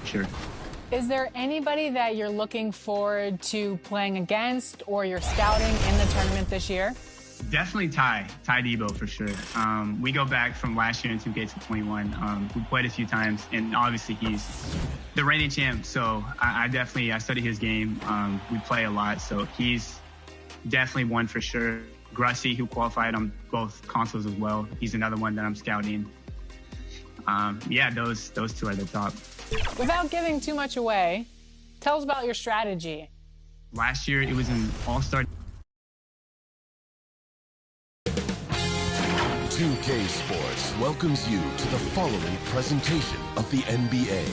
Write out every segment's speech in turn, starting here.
sure. Is there anybody that you're looking forward to playing against or you're scouting in the tournament this year? Definitely Ty Debo for sure. We go back from last year in 2K21. We played a few times, and obviously he's the reigning champ. So I study his game. We play a lot, so he's definitely one for sure. Grussy, who qualified on both consoles as well. He's another one that I'm scouting. Those two are the top. Without giving too much away, tell us about your strategy. Last year, it was an all-star. 2K Sports welcomes you to the following presentation of the NBA.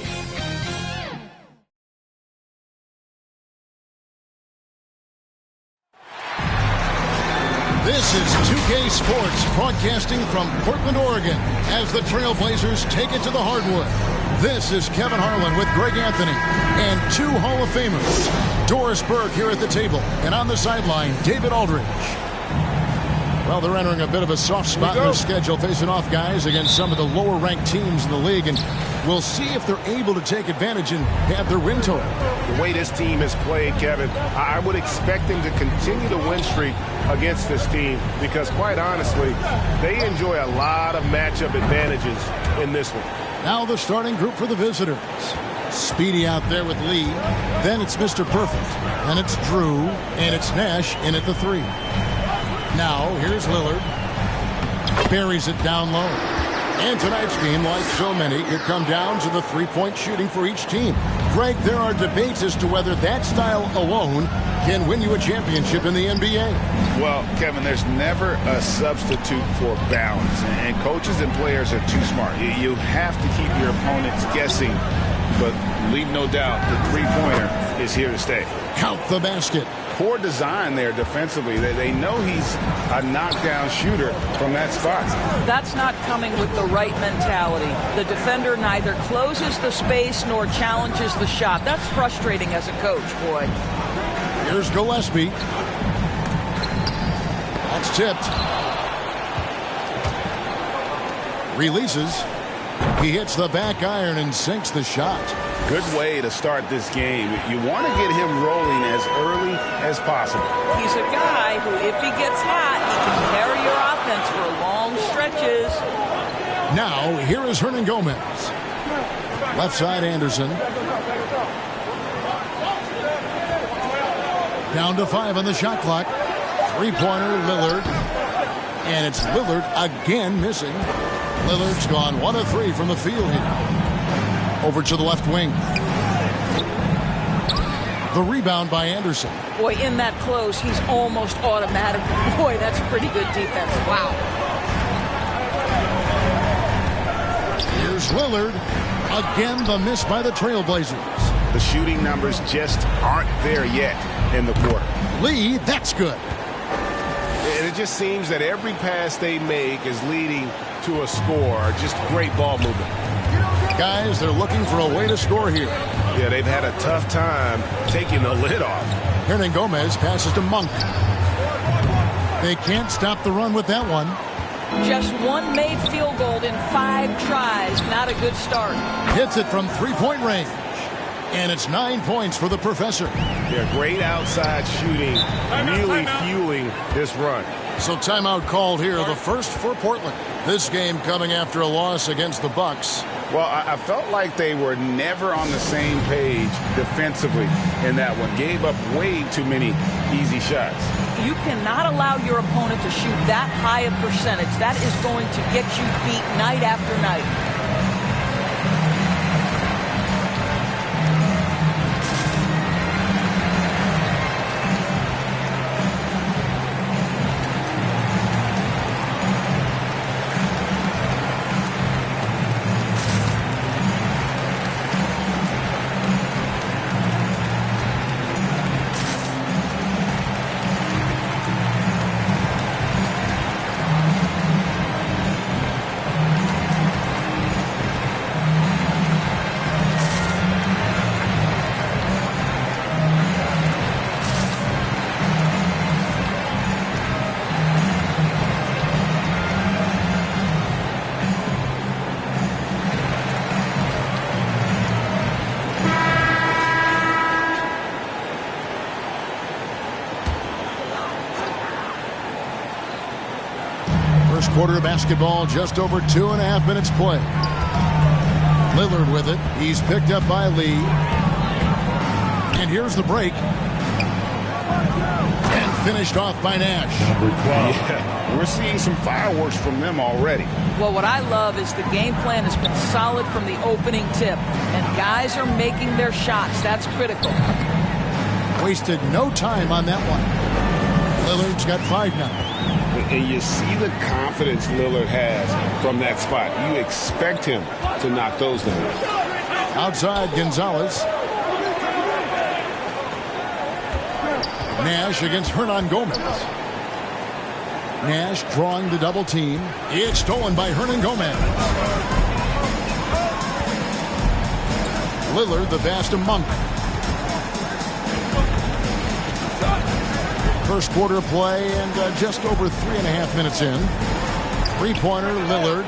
This is 2K Sports broadcasting from Portland, Oregon, as the Trailblazers take it to the hardwood. This is Kevin Harlan with Greg Anthony and two Hall of Famers. Doris Burke here at the table, and on the sideline, David Aldridge. Well, they're entering a bit of a soft spot in their schedule, facing off guys against some of the lower-ranked teams in the league, and we'll see if they're able to take advantage and have their win total. The way this team has played, Kevin, I would expect them to continue the win streak against this team because, quite honestly, they enjoy a lot of matchup advantages in this one. Now the starting group for the visitors. Speedy out there with Lee. Then it's Mr. Perfect. Then it's Drew. And it's Nash in at the 3. Now, here's Lillard. Buries it down low. And tonight's game, like so many, could come down to the three-point shooting for each team. Greg, there are debates as to whether that style alone can win you a championship in the NBA. Well, Kevin, there's never a substitute for balance. And coaches and players are too smart. You have to keep your opponents guessing. But leave no doubt, the three-pointer is here to stay. Count the basket. Poor design there defensively. They know he's a knockdown shooter from that spot. That's not coming with the right mentality. The defender neither closes the space nor challenges the shot. That's frustrating as a coach, boy. Here's Gillespie. That's tipped. Releases. He hits the back iron and sinks the shot. Good way to start this game. You want to get him rolling as early as possible. He's a guy who, if he gets hot, he can carry your offense for long stretches. Now, here is Hernan Gomez. Left side, Anderson. Down to 5 on the shot clock. Three-pointer, Lillard. And it's Lillard again missing. Lillard's gone 1 of 3 from the field here. Over to the left wing. The rebound by Anderson. Boy, in that close, he's almost automatic. Boy, that's pretty good defense. Wow. Here's Lillard. Again, the miss by the Trailblazers. The shooting numbers just aren't there yet in the quarter. Lee, that's good. And it just seems that every pass they make is leading to a score. Just great ball movement. Guys, they're looking for a way to score here. Yeah, they've had a tough time taking the lid off. Hernan Gomez passes to Monk. They can't stop the run with that one. Just one made field goal in 5 tries. Not a good start. Hits it from three-point range. And it's 9 points for the professor. Yeah, great outside shooting, really fueling this run. So timeout called here, the first for Portland. This game coming after a loss against the Bucks. Well, I felt like they were never on the same page defensively in that one. Gave up way too many easy shots. You cannot allow your opponent to shoot that high a percentage. That is going to get you beat night after night. quarter of basketball, just over 2.5 minutes play. Lillard with it. He's picked up by Lee. And here's the break. And finished off by Nash. Yeah, we're seeing some fireworks from them already. Well, what I love is the game plan has been solid from the opening tip. And guys are making their shots. That's critical. Wasted no time on that one. Lillard's got 5 now. And you see the confidence Lillard has from that spot. You expect him to knock those down. Outside, Gonzalez. Nash against Hernan Gomez. Nash drawing the double team. It's stolen by Hernan Gomez. Lillard, the pass to Monk. First quarter play and just over 3.5 minutes in. Three-pointer, Lillard.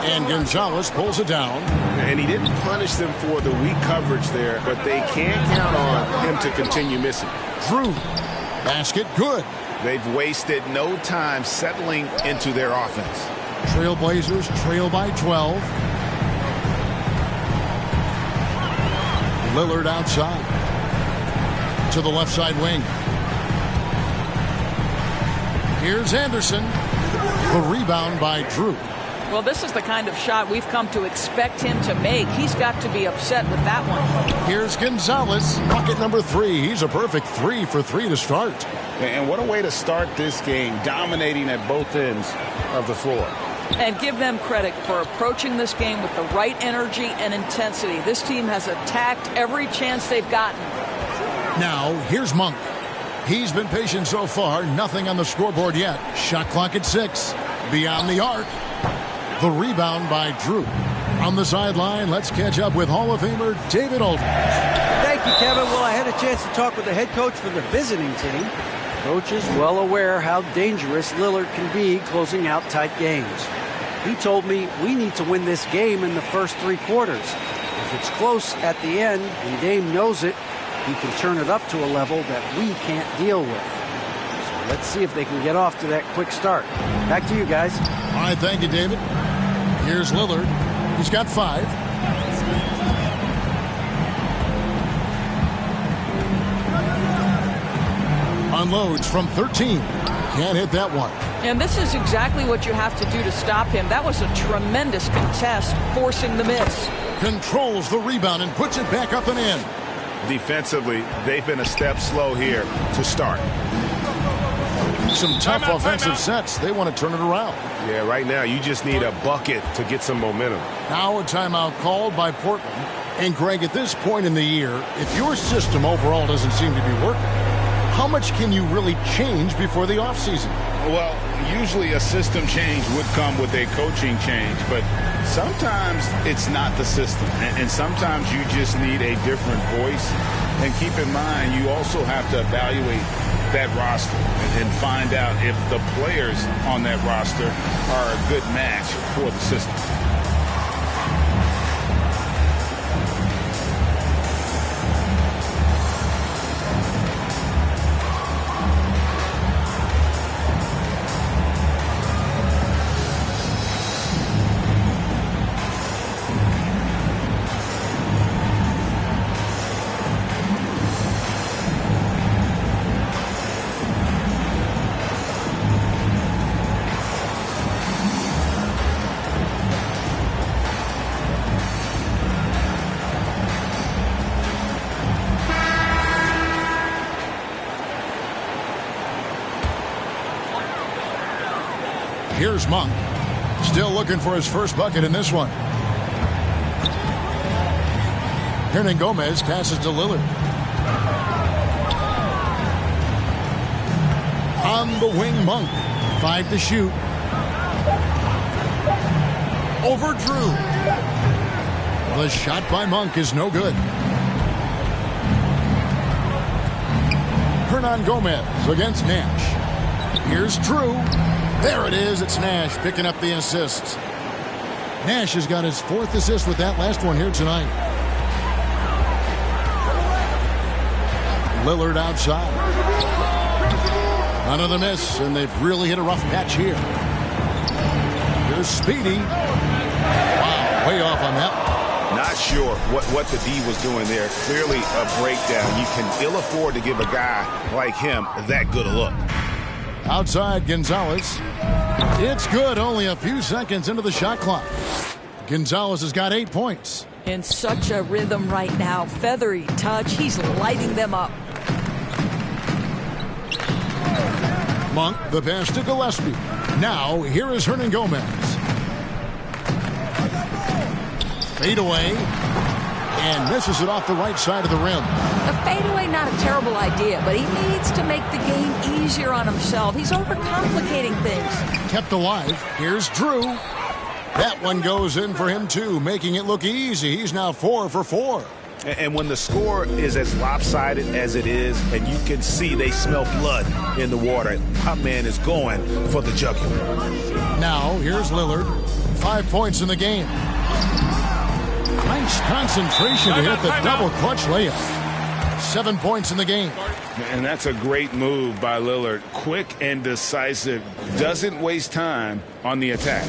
And Gonzalez pulls it down. And he didn't punish them for the weak coverage there, but they can't count on him to continue missing. Drew. Basket good. They've wasted no time settling into their offense. Trailblazers trail by 12. Lillard outside. To the left side wing. Here's Anderson. The rebound by Drew. Well, this is the kind of shot we've come to expect him to make. He's got to be upset with that one. Here's Gonzalez. Bucket number 3. He's a perfect 3 for 3 to start. And what a way to start this game, dominating at both ends of the floor. And give them credit for approaching this game with the right energy and intensity. This team has attacked every chance they've gotten. Now, here's Monk. He's been patient so far. Nothing on the scoreboard yet. Shot clock at 6. Beyond the arc. The rebound by Drew. On the sideline, let's catch up with Hall of Famer David Aldridge. Thank you, Kevin. Well, I had a chance to talk with the head coach for the visiting team. Coach is well aware how dangerous Lillard can be closing out tight games. He told me we need to win this game in the first 3 quarters. If it's close at the end and Dame knows it, he can turn it up to a level that we can't deal with. So let's see if they can get off to that quick start. Back to you guys. All right, thank you, David. Here's Lillard. He's got 5. Unloads from 13. Can't hit that one. And this is exactly what you have to do to stop him. That was a tremendous contest, forcing the miss. Controls the rebound and puts it back up and in. Defensively, they've been a step slow here to start. Some tough offensive sets. They want to turn it around. Yeah, right now you just need a bucket to get some momentum. Now a timeout called by Portland. And Greg, at this point in the year, if your system overall doesn't seem to be working, how much can you really change before the offseason? Well, usually a system change would come with a coaching change, but sometimes it's not the system. And sometimes you just need a different voice. And keep in mind, you also have to evaluate that roster and find out if the players on that roster are a good match for the system. Here's Monk. Still looking for his first bucket in this one. Hernan Gomez passes to Lillard. On the wing, Monk. 5 to shoot. Over Drew. The shot by Monk is no good. Hernan Gomez against Nash. Here's Drew. There it is. It's Nash picking up the assists. Nash has got his 4th assist with that last one here tonight. Lillard outside. Another miss, and they've really hit a rough patch here. Here's Speedy. Wow, way off on that one. Not sure what the D was doing there. Clearly a breakdown. You can ill afford to give a guy like him that good a look. Outside Gonzalez. It's good, only a few seconds into the shot clock. Gonzalez has got 8 points. In such a rhythm right now. Feathery touch. He's lighting them up. Monk, the pass to Gillespie. Now, here is Hernan Gomez. Fade away. And misses it off the right side of the rim. A fadeaway, not a terrible idea, but he needs to make the game easier on himself. He's overcomplicating things. Kept alive. Here's Drew. That one goes in for him, too, making it look easy. He's now 4 for 4. And when the score is as lopsided as it is, and you can see they smell blood in the water, my man is going for the jugular. Now, here's Lillard. 5 points in the game. Nice concentration to hit the double clutch layup. 7 points in the game. And that's a great move by Lillard. Quick and decisive. Doesn't waste time on the attack.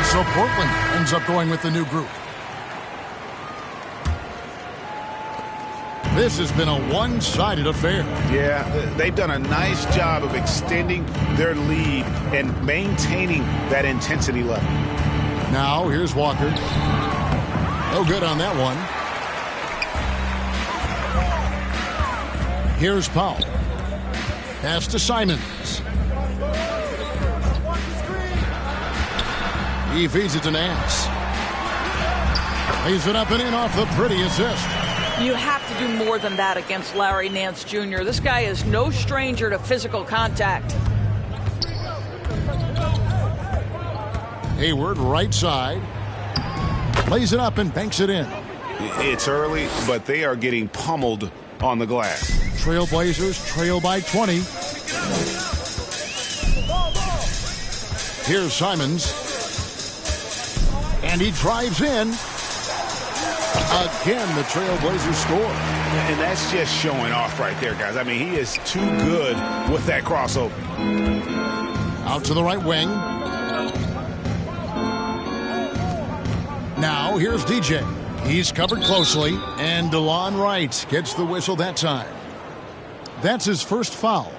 So Portland ends up going with the new group. This has been a one-sided affair. Yeah, they've done a nice job of extending their lead and maintaining that intensity level. Now, here's Walker. No good on that one. Here's Powell. Pass to Simons. He feeds it to Nance. Lays it up and in off the pretty assist. You have to do more than that against Larry Nance Jr. This guy is no stranger to physical contact. Hayward, right side. Lays it up and banks it in. It's early, but they are getting pummeled on the glass. Trailblazers trail by 20. Here's Simons. And he drives in. Again, the Trailblazers score. And that's just showing off right there, guys. I mean, he is too good with that crossover. Out to the right wing. Now, here's DJ. He's covered closely, and DeLon Wright gets the whistle that time. That's his first foul.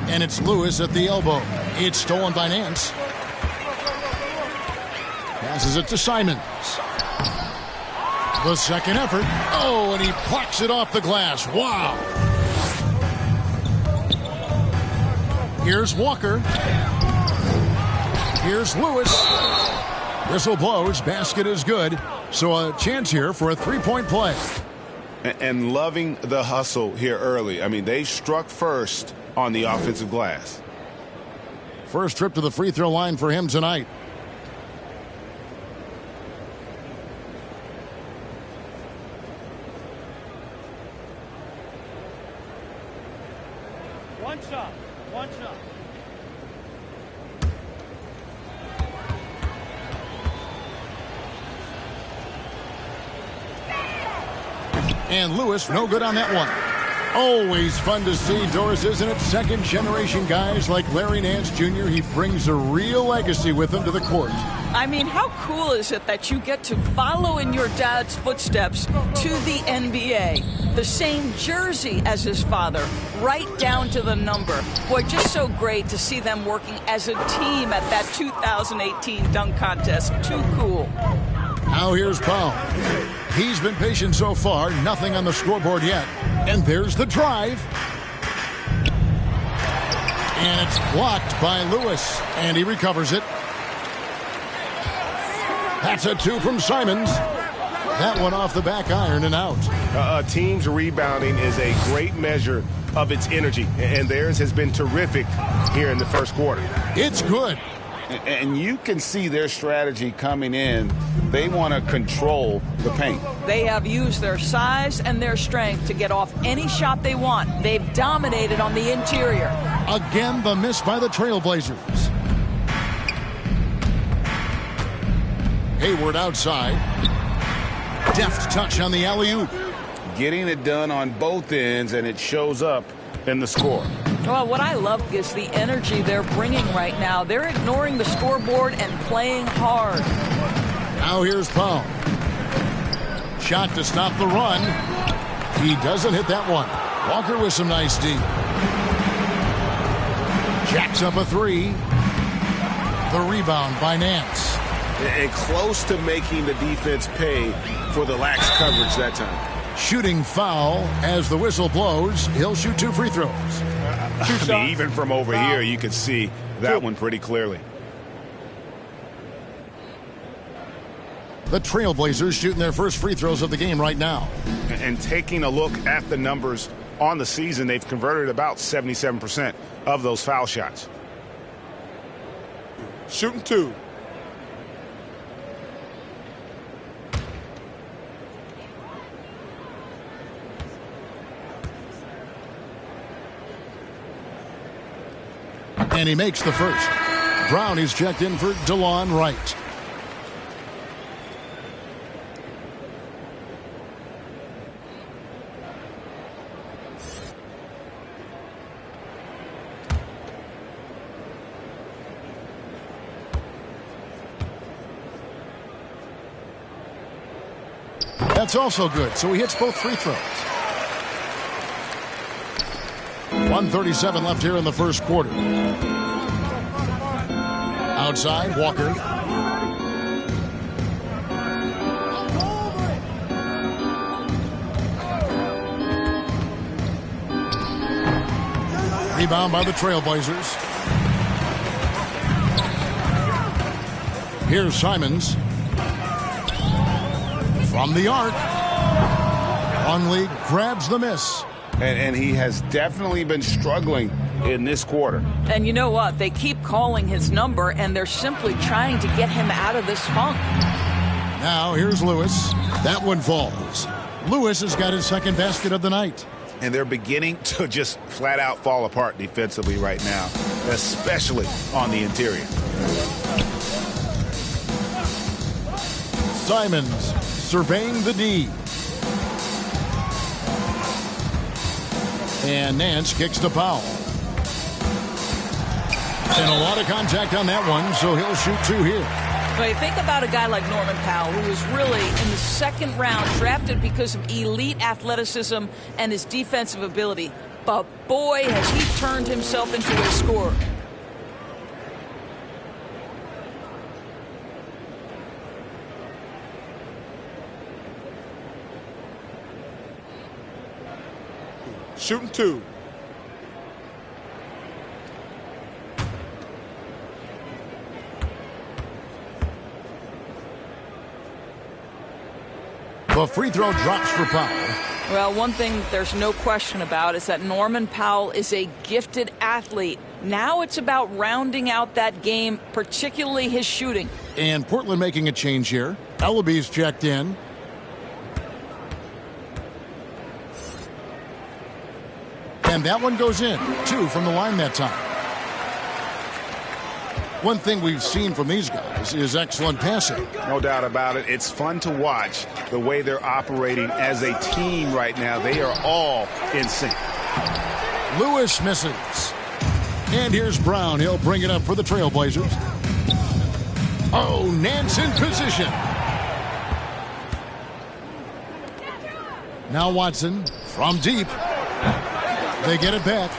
And it's Lewis at the elbow. It's stolen by Nance. Passes it to Simons. The second effort. Oh, and he plucks it off the glass. Wow. Here's Walker. Here's Lewis. Whistle blows. Basket is good. So a chance here for a three-point play. And loving the hustle here early. I mean, they struck first on the offensive glass. First trip to the free throw line for him tonight. One shot. One shot. And Lewis, no good on that one. Always fun to see, Doris, isn't it? Second-generation guys like Larry Nance Jr., he brings a real legacy with him to the court. I mean, how cool is it that you get to follow in your dad's footsteps to the NBA? The same jersey as his father, right down to the number. Boy, just so great to see them working as a team at that 2018 dunk contest. Too cool. Now here's Powell. He's been patient so far, nothing on the scoreboard yet. And there's the drive. And it's blocked by Lewis, and he recovers it. That's a 2 from Simons. That one off the back iron and out. A team's rebounding is a great measure of its energy, and theirs has been terrific here in the first quarter. It's good. And you can see their strategy coming in. They want to control the paint. They have used their size and their strength to get off any shot they want. They've dominated on the interior. Again, the miss by the Trailblazers. Hayward outside. Deft touch on the alley-oop. Getting it done on both ends, and it shows up in the score. Well, what I love is the energy they're bringing right now. They're ignoring the scoreboard and playing hard. Now here's Powell. Shot to stop the run. He doesn't hit that one. Walker with some nice D. Jacks up a 3. The rebound by Nance. And close to making the defense pay for the lax coverage that time. Shooting foul as the whistle blows. He'll shoot 2 free throws. I mean, even from over here, you could see that one pretty clearly. The Trailblazers shooting their first free throws of the game right now. And taking a look at the numbers on the season, they've converted about 77% of those foul shots. Shooting 2. And he makes the first. Brown is checked in for DeLon Wright. That's also good, so he hits both free throws. 1:37 left here in the first quarter. Outside, Walker. Rebound by the Trailblazers. Here's Simons. From the arc. Longley grabs the miss. And he has definitely been struggling in this quarter. And you know what? They keep calling his number, and they're simply trying to get him out of this funk. Now here's Lewis. That one falls. Lewis has got his second basket of the night. And they're beginning to just flat out fall apart defensively right now, especially on the interior. Simons surveying the D. And Nance kicks to Powell. And a lot of contact on that one, so he'll shoot 2 here. But you think about a guy like Norman Powell, who was really in the second round drafted because of elite athleticism and his defensive ability. But boy, has he turned himself into a scorer. Shooting 2. The free throw drops for Powell. Well, one thing there's no question about is that Norman Powell is a gifted athlete. Now it's about rounding out that game, particularly his shooting. And Portland making a change here. Ellaby's checked in. And that one goes in. 2 from the line that time. One thing we've seen from these guys is excellent passing. No doubt about it. It's fun to watch the way they're operating as a team right now. They are all in sync. Lewis misses. And here's Brown. He'll bring it up for the Trailblazers. Oh, Nance in position. Now Watson from deep. They get it back.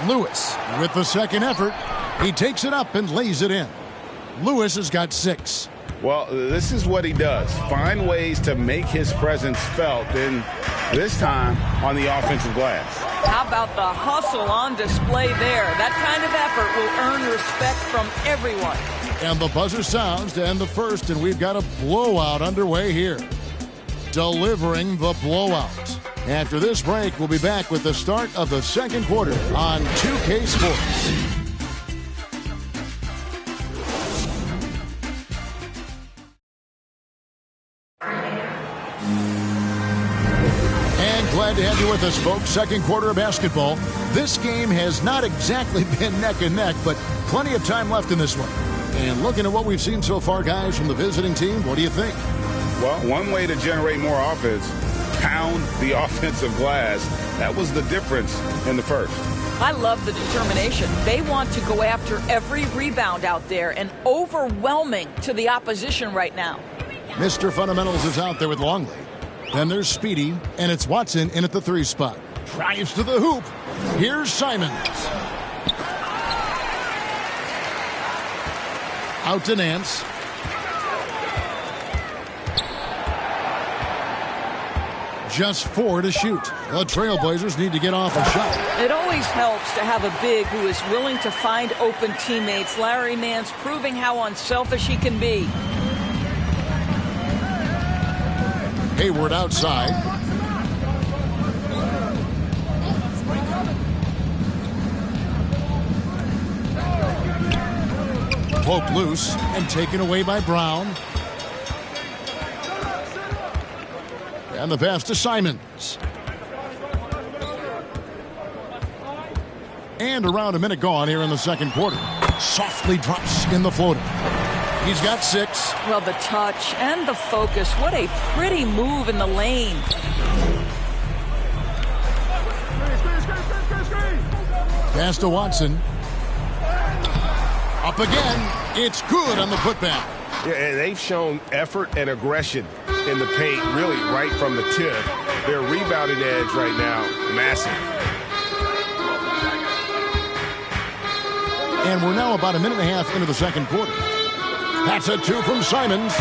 Lewis with the second effort. He takes it up and lays it in. Lewis has got 6. Well, this is what he does. Find ways to make his presence felt, and this time on the offensive glass. How about the hustle on display there? That kind of effort will earn respect from everyone. And the buzzer sounds to end the first, and we've got a blowout underway here. Delivering the blowout. After this break, we'll be back with the start of the second quarter on 2K Sports. Glad to have you with us, folks. Second quarter of basketball. This game has not exactly been neck and neck, but plenty of time left in this one. And looking at what we've seen so far, guys, from the visiting team, what do you think? Well, one way to generate more offense, pound the offensive glass. That was the difference in the first. I love the determination. They want to go after every rebound out there and overwhelming to the opposition right now. Mr. Fundamentals is out there with Longley. Then there's Speedy, and it's Watson in at the 3 spot. Drives to the hoop. Here's Simons. Out to Nance. Just 4 to shoot. The Trailblazers need to get off a shot. It always helps to have a big who is willing to find open teammates. Larry Nance proving how unselfish he can be. Hayward outside. Poked loose and taken away by Brown. And the pass to Simons. And around a minute gone here in the second quarter. Softly drops in the floater. He's got 6. Well, the touch and the focus. What a pretty move in the lane. Pass to Watson. Up again. It's good on the putback. Yeah, and they've shown effort and aggression in the paint, really right from the tip. Their rebounding edge right now, massive. And we're now about a minute and a half into the second quarter. That's a 2 from Simons.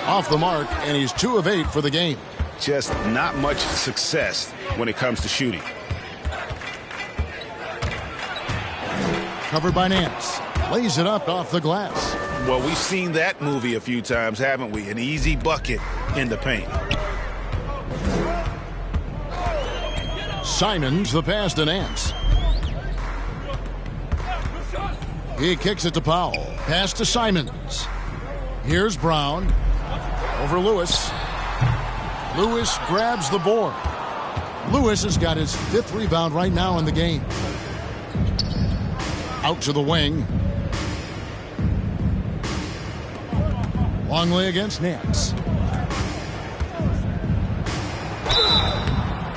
Off the mark, and he's 2 of 8 for the game. Just not much success when it comes to shooting. Covered by Nance. Lays it up off the glass. Well, we've seen that movie a few times, haven't we? An easy bucket in the paint. Simons, the pass to Nance. He kicks it to Powell. Pass to Simons. Here's Brown. Over Lewis. Lewis grabs the board. Lewis has got his 5th rebound right now in the game. Out to the wing. Longley against Nance.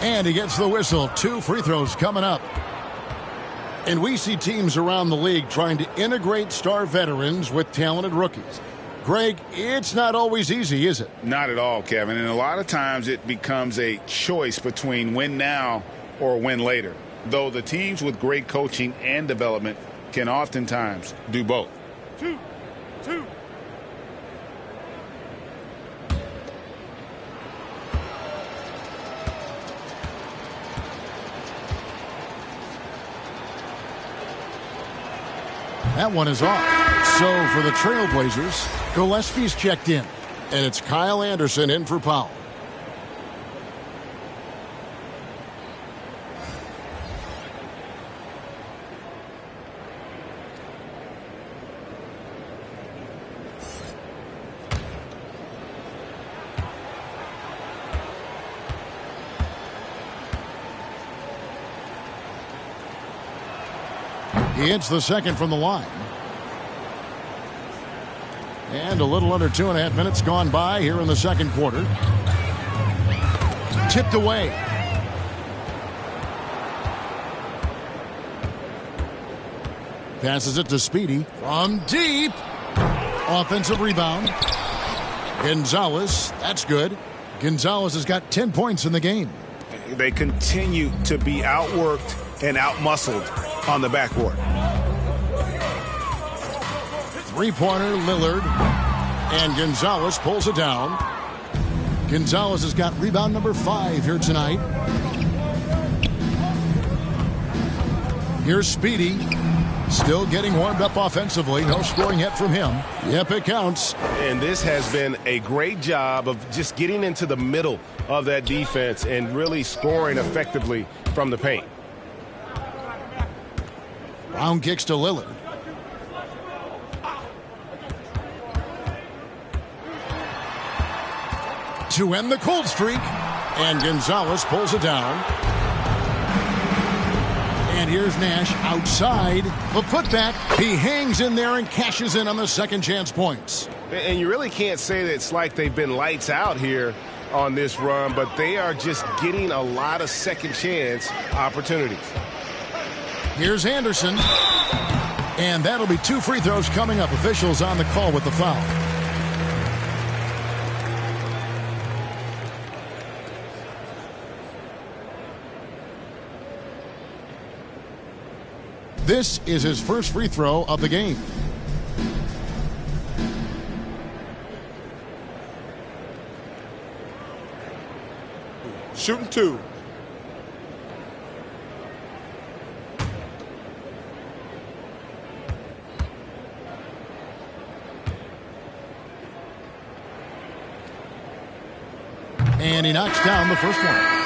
And he gets the whistle. 2 free throws coming up. And we see teams around the league trying to integrate star veterans with talented rookies. Greg, it's not always easy, is it? Not at all, Kevin. And a lot of times it becomes a choice between win now or win later. Though the teams with great coaching and development can oftentimes do both. 2. That one is off. So for the Trailblazers, Gillespie's checked in. And it's Kyle Anderson in for Powell. He hits the second from the line. And a little under 2.5 minutes gone by here in the second quarter. Tipped away. Passes it to Speedy from deep. Offensive rebound. Gonzalez, that's good. Gonzalez has got 10 points in the game. They continue to be outworked and outmuscled on the backboard. Three-pointer, Lillard. And Gonzalez pulls it down. Gonzalez has got rebound number 5 here tonight. Here's Speedy. Still getting warmed up offensively. No scoring yet from him. Yep, it counts. And this has been a great job of just getting into the middle of that defense and really scoring effectively from the paint. Brown kicks to Lillard. To end the cold streak. And Gonzalez pulls it down. And here's Nash outside. The putback. He hangs in there and cashes in on the second chance points. And you really can't say that it's like they've been lights out here on this run, but they are just getting a lot of second chance opportunities. Here's Anderson. And that'll be 2 free throws coming up. Officials on the call with the foul. This is his first free throw of the game. Shooting 2. And he knocks down the first one.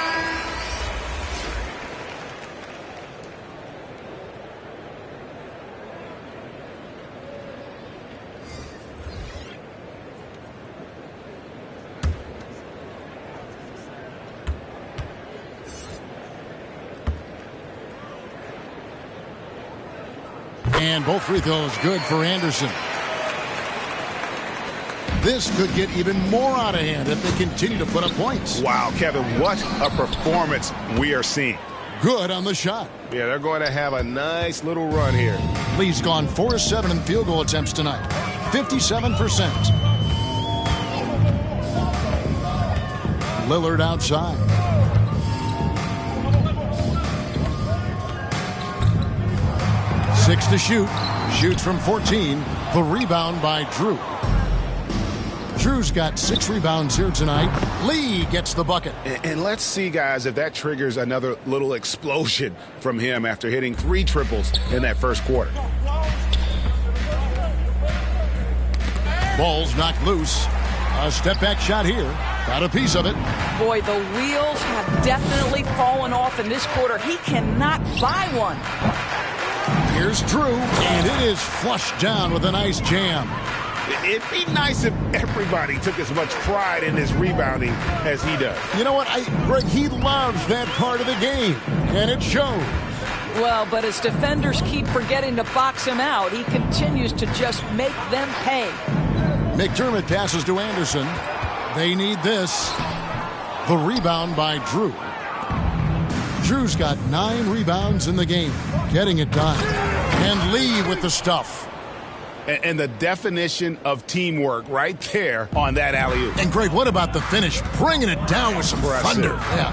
And both free throws good for Anderson. This could get even more out of hand if they continue to put up points. Wow, Kevin, what a performance we are seeing. Good on the shot. Yeah, they're going to have a nice little run here. Lee's gone 4-7 in field goal attempts tonight. 57%. Lillard outside. Six to shoot. Shoots from 14. The rebound by Drew. Drew's got 6 rebounds here tonight. Lee gets the bucket. And let's see, guys, if that triggers another little explosion from him after hitting 3 triples in that first quarter. Ball's knocked loose. A step-back shot here. Got a piece of it. Boy, the wheels have definitely fallen off in this quarter. He cannot buy one. Here's Drew, and it is flushed down with a nice jam. It'd be nice if everybody took as much pride in his rebounding as he does. You know what, Greg, he loves that part of the game, and it shows. Well, but as defenders keep forgetting to box him out, he continues to just make them pay. McDermott passes to Anderson. They need this. The rebound by Drew. Drew's got 9 rebounds in the game, getting it done. And Lee with the stuff. And the definition of teamwork right there on that alley-oop. And Greg, what about the finish? Bringing it down with some thunder. Yeah.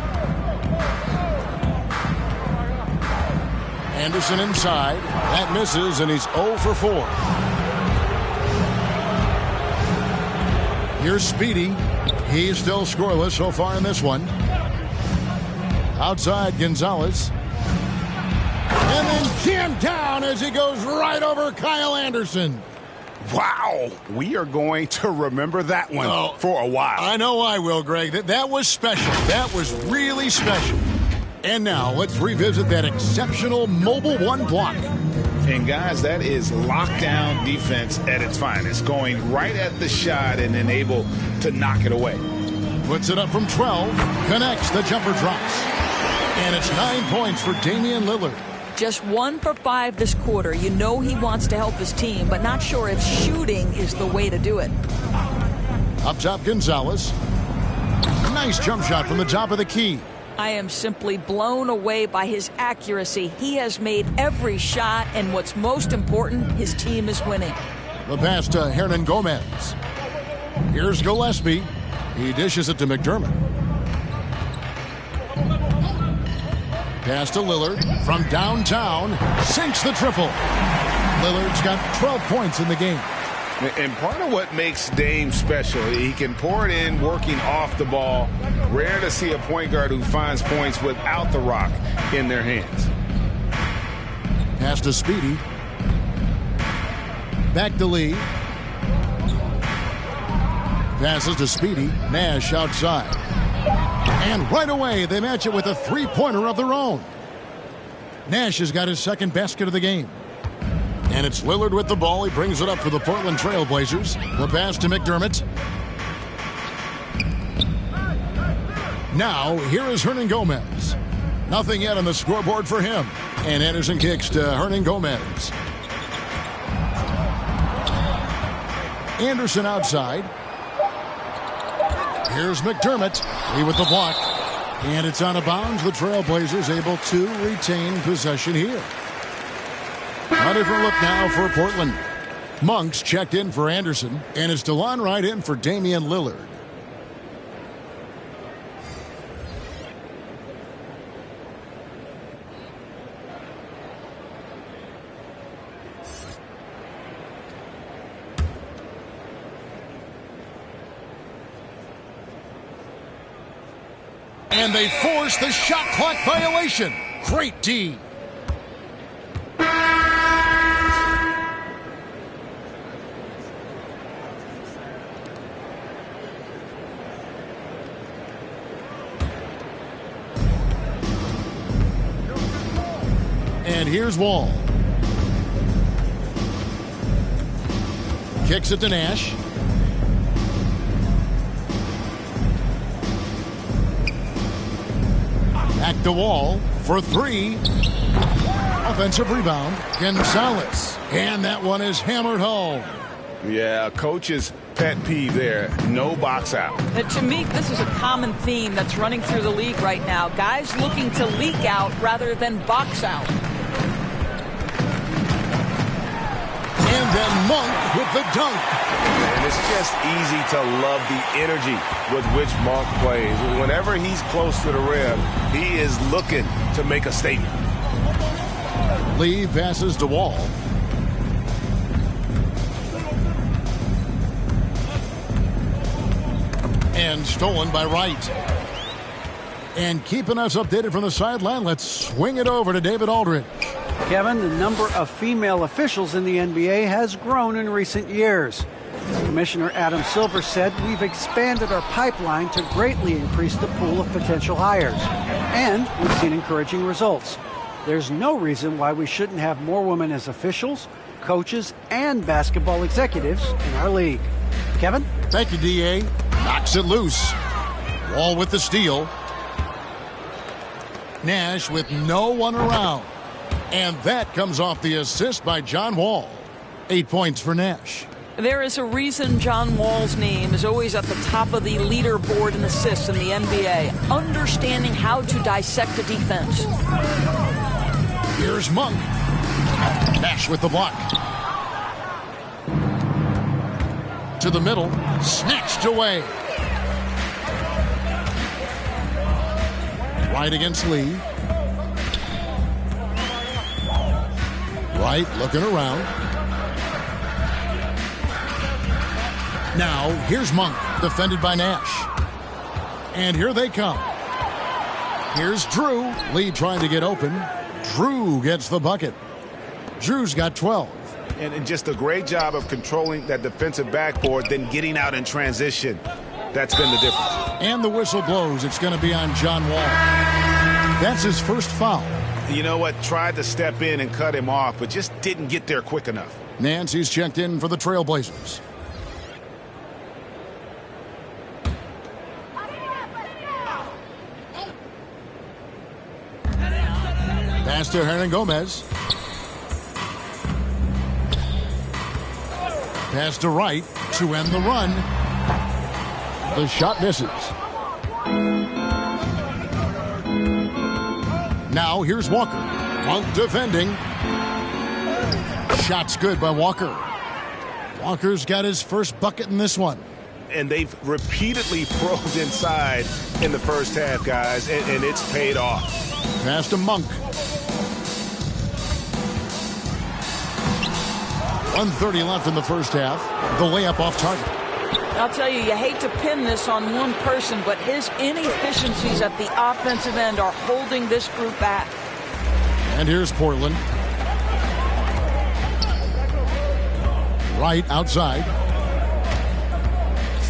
Anderson inside. That misses, and he's 0 for 4. Here's Speedy. He's still scoreless so far in this one. Outside, Gonzalez. And then jammed down as he goes right over Kyle Anderson. Wow. We are going to remember that one for a while. I know I will, Greg. That was special. That was really special. And now let's revisit that exceptional Mobile One block. And guys, that is lockdown defense at its finest. Going right at the shot and then able to knock it away. Puts it up from 12. Connects. The jumper drops. And it's 9 points for Damian Lillard. Just 1 for 5 this quarter. You know he wants to help his team, but not sure if shooting is the way to do it. Up top, Gonzalez. Nice jump shot from the top of the key. I am simply blown away by his accuracy. He has made every shot, and what's most important, his team is winning. The pass to Hernan Gomez. Here's Gillespie. He dishes it to McDermott. Pass to Lillard from downtown. Sinks the triple. Lillard's got 12 points in the game. And part of what makes Dame special, he can pour it in working off the ball. Rare to see a point guard who finds points without the rock in their hands. Pass to Speedy. Back to Lee. Passes to Speedy. Nash outside. And right away, they match it with a three-pointer of their own. Nash has got his second basket of the game. And it's Lillard with the ball. He brings it up for the Portland Trail Blazers. The pass to McDermott. Now, here is Hernan Gomez. Nothing yet on the scoreboard for him. And Anderson kicks to Hernan Gomez. Anderson outside. Here's McDermott. Lee with the block. And it's out of bounds. The Trail Blazers able to retain possession here. A different look now for Portland. Monks checked in for Anderson, and it's DeLon Wright in for Damian Lillard. And they force the shot clock violation. Great D. And here's Wall. Kicks it to Nash. Back to Wall for three. Offensive rebound. Gonzalez. And that one is hammered home. Yeah, coach's pet peeve there. No box out. To me, this is a common theme that's running through the league right now. Guys looking to leak out rather than box out. And then Monk with the dunk. And it's just easy to love the energy with which Monk plays. Whenever he's close to the rim, he is looking to make a statement. Lee passes to Wall. And stolen by Wright. And keeping us updated from the sideline, let's swing it over to David Aldridge. Kevin, the number of female officials in the NBA has grown in recent years. Commissioner Adam Silver said, "We've expanded our pipeline to greatly increase the pool of potential hires. And we've seen encouraging results. There's no reason why we shouldn't have more women as officials, coaches, and basketball executives in our league." Kevin? Thank you, D.A. Knocks it loose. Wall with the steal. Nash with no one around. And that comes off the assist by John Wall. 8 points for Nash. There is a reason John Wall's name is always at the top of the leaderboard in assists in the NBA. Understanding how to dissect a defense. Here's Monk. Nash with the block. To the middle. Snatched away. Right against Lee. Wright looking around. Now, here's Monk, defended by Nash. And here they come. Here's Drew. Lee trying to get open. Drew gets the bucket. Drew's got 12. And just a great job of controlling that defensive backboard, then getting out in transition. That's been the difference. And the whistle blows. It's going to be on John Wall. That's his first foul. You know what? Tried to step in and cut him off, but just didn't get there quick enough. Nancy's checked in for the Trail Blazers. Pass to Hernan Gomez. Pass to Wright to end the run. The shot misses. Now here's Walker. Monk defending. Shot's good by Walker. Walker's got his first bucket in this one. And they've repeatedly probed inside in the first half, guys, and it's paid off. Pass to Monk. 1:30 left in the first half. The layup off target. I'll tell you, you hate to pin this on one person, but his inefficiencies at the offensive end are holding this group back. And here's Portland. Right outside.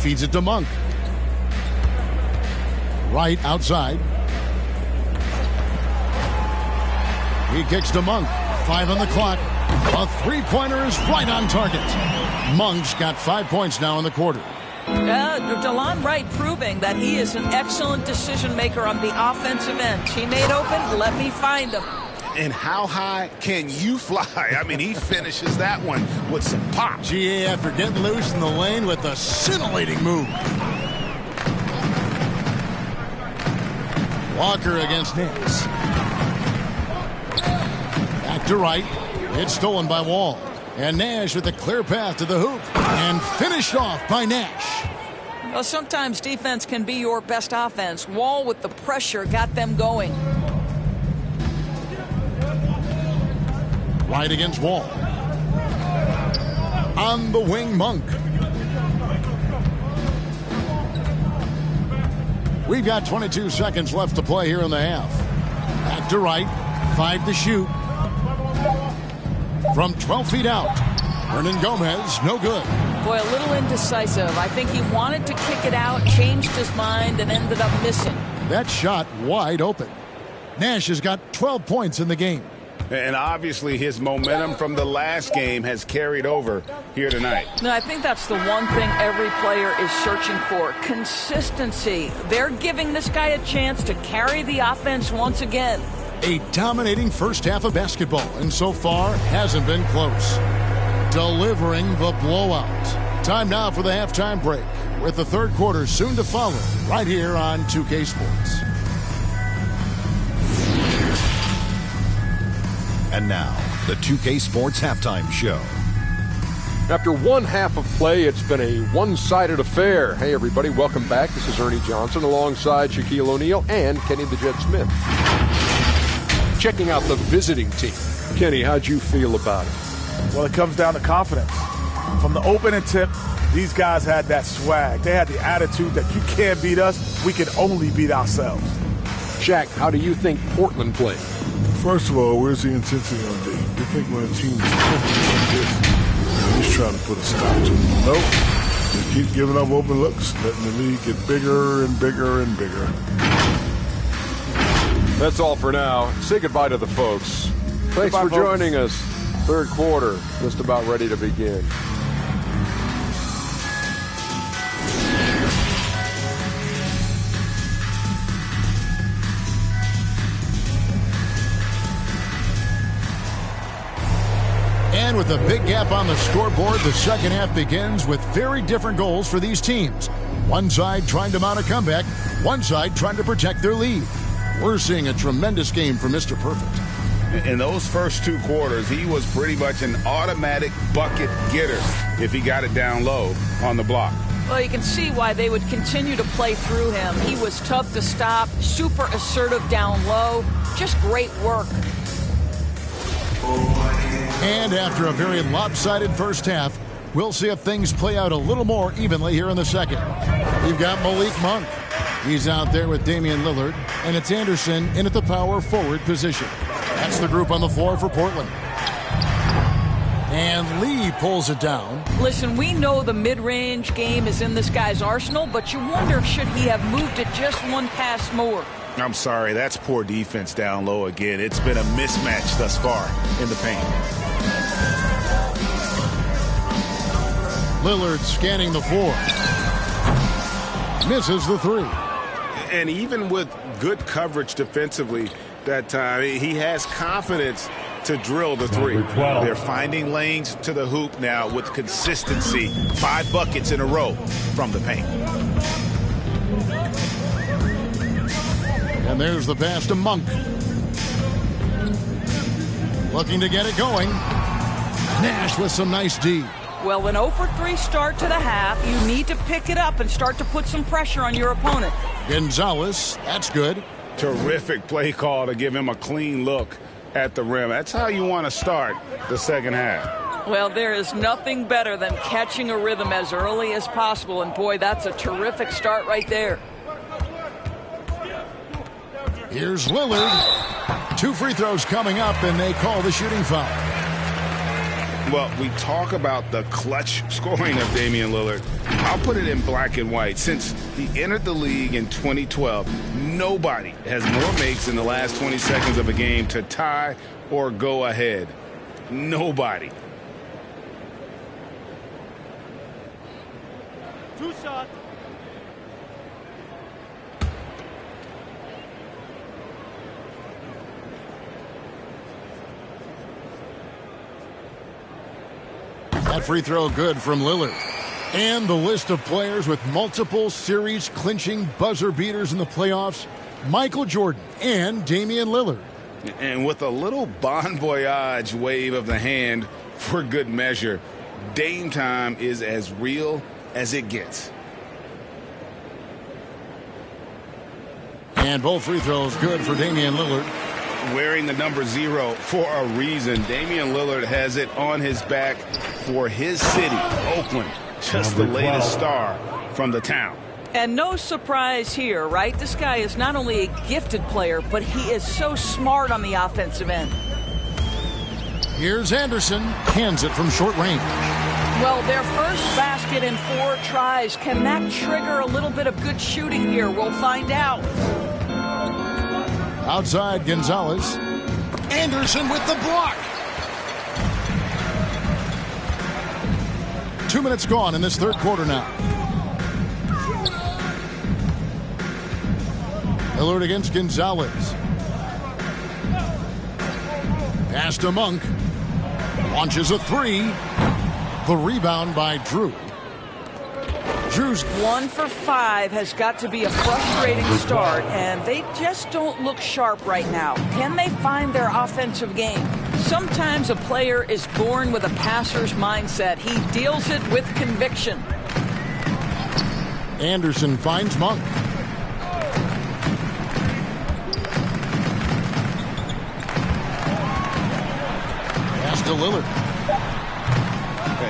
Feeds it to Monk. Right outside. He kicks to Monk. 5 on the clock. A three-pointer is right on target. Monk's got 5 points now in the quarter. DeLon Wright proving that he is an excellent decision maker on the offensive end. Teammate open, let me find him. And how high can you fly? I mean, he finishes that one with some pop. GA after getting loose in the lane with a scintillating move. Walker against Nance. Back to Wright. It's stolen by Wall. And Nash with a clear path to the hoop. And finished off by Nash. Well, sometimes defense can be your best offense. Wall with the pressure got them going. Right against Wall. On the wing, Monk. We've got 22 seconds left to play here in the half. Back to Wright. 5 to shoot. From 12 feet out. Hernan Gomez, no good. Boy, a little indecisive. I think he wanted to kick it out, changed his mind, and ended up missing. That shot wide open. Nash has got 12 points in the game. And obviously his momentum from the last game has carried over here tonight. No, I think that's the one thing every player is searching for. Consistency. They're giving this guy a chance to carry the offense once again. A dominating first half of basketball, and so far hasn't been close. Delivering the blowout. Time now for the halftime break, with the third quarter soon to follow, right here on 2K Sports. And now, the 2K Sports Halftime Show. After one half of play, it's been a one-sided affair. Hey, everybody, welcome back. This is Ernie Johnson alongside Shaquille O'Neal and Kenny the Jet Smith. Checking out the visiting team. Kenny, how'd you feel about it? Well, it comes down to confidence. From the opening tip, these guys had that swag. They had the attitude that you can't beat us, we can only beat ourselves. Shaq, how do you think Portland played? First of all, where's the intensity on D? You think when a team is like this, he's trying to put a stop to it. Nope. Just keep giving up open looks, letting the league get bigger and bigger and bigger. That's all for now. Say goodbye to the folks. Thanks for joining us. Third quarter, just about ready to begin. And with a big gap on the scoreboard, the second half begins with very different goals for these teams. One side trying to mount a comeback, one side trying to protect their lead. We're seeing a tremendous game from Mr. Perfect. In those first two quarters, he was pretty much an automatic bucket getter if he got it down low on the block. Well, you can see why they would continue to play through him. He was tough to stop, super assertive down low, just great work. And after a very lopsided first half, we'll see if things play out a little more evenly here in the second. We've got Malik Monk. He's out there with Damian Lillard, and it's Anderson in at the power forward position. That's the group on the floor for Portland. And Lee pulls it down. Listen, we know the mid-range game is in this guy's arsenal, but you wonder, should he have moved it just one pass more? I'm sorry, that's poor defense down low again. It's been a mismatch thus far in the paint. Lillard scanning the floor. Misses the three. And even with good coverage defensively that time, he has confidence to drill the three. They're finding lanes to the hoop now with consistency. 5 buckets in a row from the paint. And there's the pass to Monk. looking to get it going. Nash with some nice D. Well, an 0-for-3 start to the half. You need to pick it up and start to put some pressure on your opponent. Gonzalez, that's good. Terrific play call to give him a clean look at the rim. That's how you want to start the second half. Well, there is nothing better than catching a rhythm as early as possible. And, boy, that's a terrific start right there. Here's Lillard. 2 free throws coming up, and they call the shooting foul. Well, we talk about the clutch scoring of Damian Lillard. I'll put it in black and white. Since he entered the league in 2012, nobody has more makes in the last 20 seconds of a game to tie or go ahead. Nobody. 2 shots. That free throw good from Lillard. And the list of players with multiple series-clinching buzzer beaters in the playoffs, Michael Jordan and Damian Lillard. And with a little bon voyage wave of the hand for good measure, Dame time is as real as it gets. And both free throws good for Damian Lillard. Wearing the number 0 for a reason. Damian Lillard has it on his back for his city, Oakland. Just the latest star from the town. And no surprise here, right? This guy is not only a gifted player, but he is so smart on the offensive end. Here's Anderson. Hands it from short range. Well, their first basket in 4 tries. Can that trigger a little bit of good shooting here? We'll find out. Outside Gonzalez. Anderson with the block. 2 minutes gone in this third quarter now. Lillard against Gonzalez. Pass to Monk. Launches a 3. The rebound by Drew. Drew's 1 for 5 has got to be a frustrating start, and they just don't look sharp right now. Can they find their offensive game? Sometimes a player is born with a passer's mindset. He deals it with conviction. Anderson finds Monk. Pass to Lillard.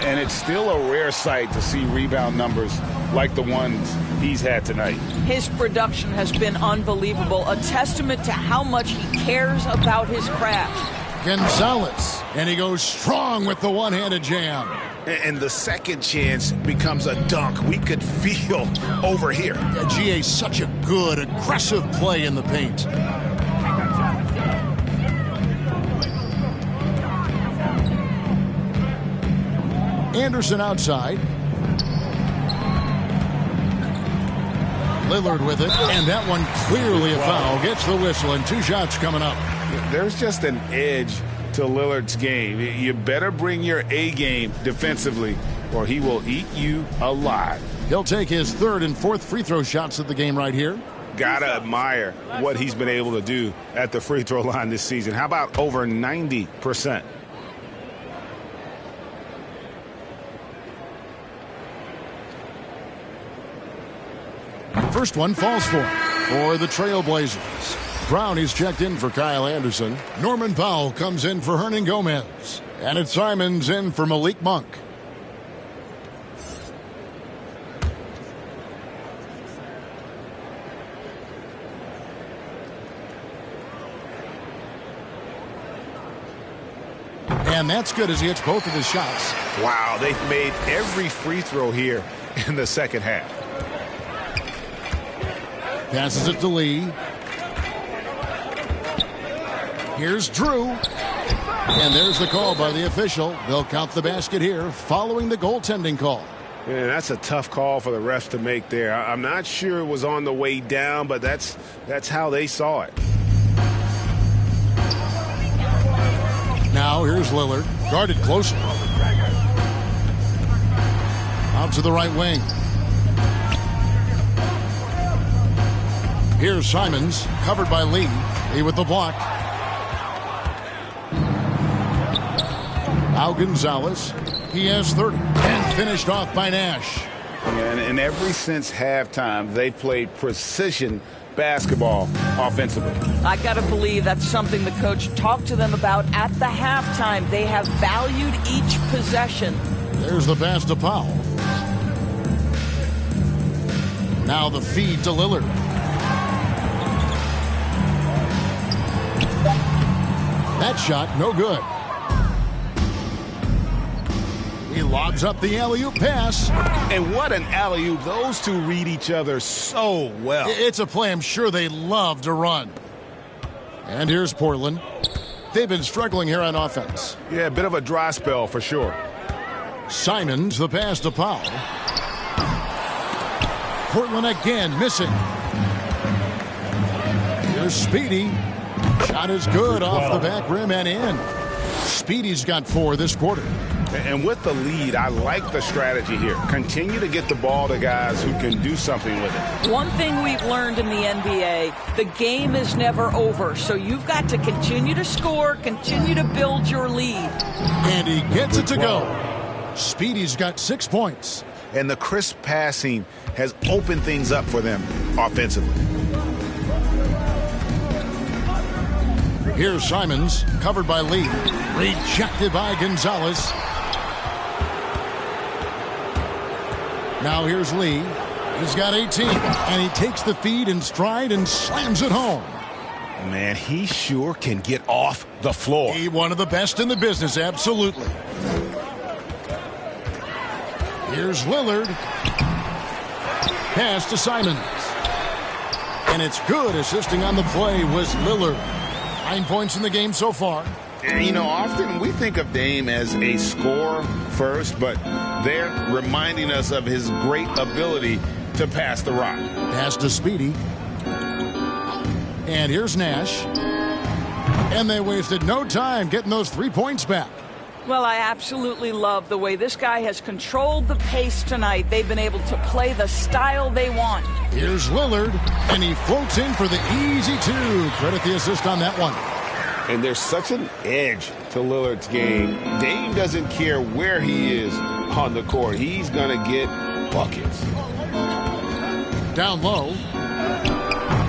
And it's still a rare sight to see rebound numbers like the ones he's had tonight. His production has been unbelievable, a testament to how much he cares about his craft. Gonzalez, and he goes strong with the one-handed jam. And the second chance becomes a dunk. We could feel over here. GA, such a good, aggressive play in the paint. Anderson outside. Lillard with it, and that one clearly a foul. Gets the whistle, and 2 shots coming up. There's just an edge to Lillard's game. You better bring your A game defensively, or he will eat you alive. He'll take his 3rd and 4th free throw shots of the game right here. Gotta admire what he's been able to do at the free throw line this season. How about over 90%? First one falls for the Trailblazers. Brown is checked in for Kyle Anderson. Norman Powell comes in for Hernan Gomez. And it's Simons in for Malik Monk. And that's good as he hits both of his shots. Wow, they've made every free throw here in the second half. Passes it to Lee. Here's Drew. And there's the call by the official. They'll count the basket here following the goaltending call. Yeah, that's a tough call for the refs to make there. I'm not sure it was on the way down, but that's how they saw it. Now here's Lillard. Guarded closer. Out to the right wing. Here's Simons, covered by Lee. Lee with the block. Now Gonzalez. He has 30 and finished off by Nash. And ever since halftime, they played precision basketball offensively. I got to believe that's something the coach talked to them about at the halftime. They have valued each possession. There's the pass to Powell. Now the feed to Lillard. That shot, no good. He lobs up the alley-oop pass. And what an alley-oop. Those two read each other so well. It's a play I'm sure they love to run. And here's Portland. They've been struggling here on offense. Yeah, a bit of a dry spell for sure. Simons, the pass to Powell. Portland again missing. Here's Speedy. Shot is good off the back rim and in. Speedy's got 4 this quarter. And with the lead, I like the strategy here. Continue to get the ball to guys who can do something with it. One thing we've learned in the NBA, the game is never over. So you've got to continue to score, continue to build your lead. And he gets it to go. Speedy's got 6 points. And the crisp passing has opened things up for them offensively. Here's Simons, covered by Lee. Rejected by Gonzalez. Now here's Lee. He's got 18. And he takes the feed in stride and slams it home. Man, he sure can get off the floor. He one of the best in the business, absolutely. Here's Lillard. Pass to Simons. And it's good. Assisting on the play was Lillard. 9 points in the game so far. You know, often we think of Dame as a scorer first, but they're reminding us of his great ability to pass the rock. Pass to Speedy. And here's Nash. And they wasted no time getting those 3 points back. Well, I absolutely love the way this guy has controlled the pace tonight. They've been able to play the style they want. Here's Lillard, and he floats in for the easy 2. Credit the assist on that one. And there's such an edge to Lillard's game. Dame doesn't care where he is on the court. He's going to get buckets. Down low.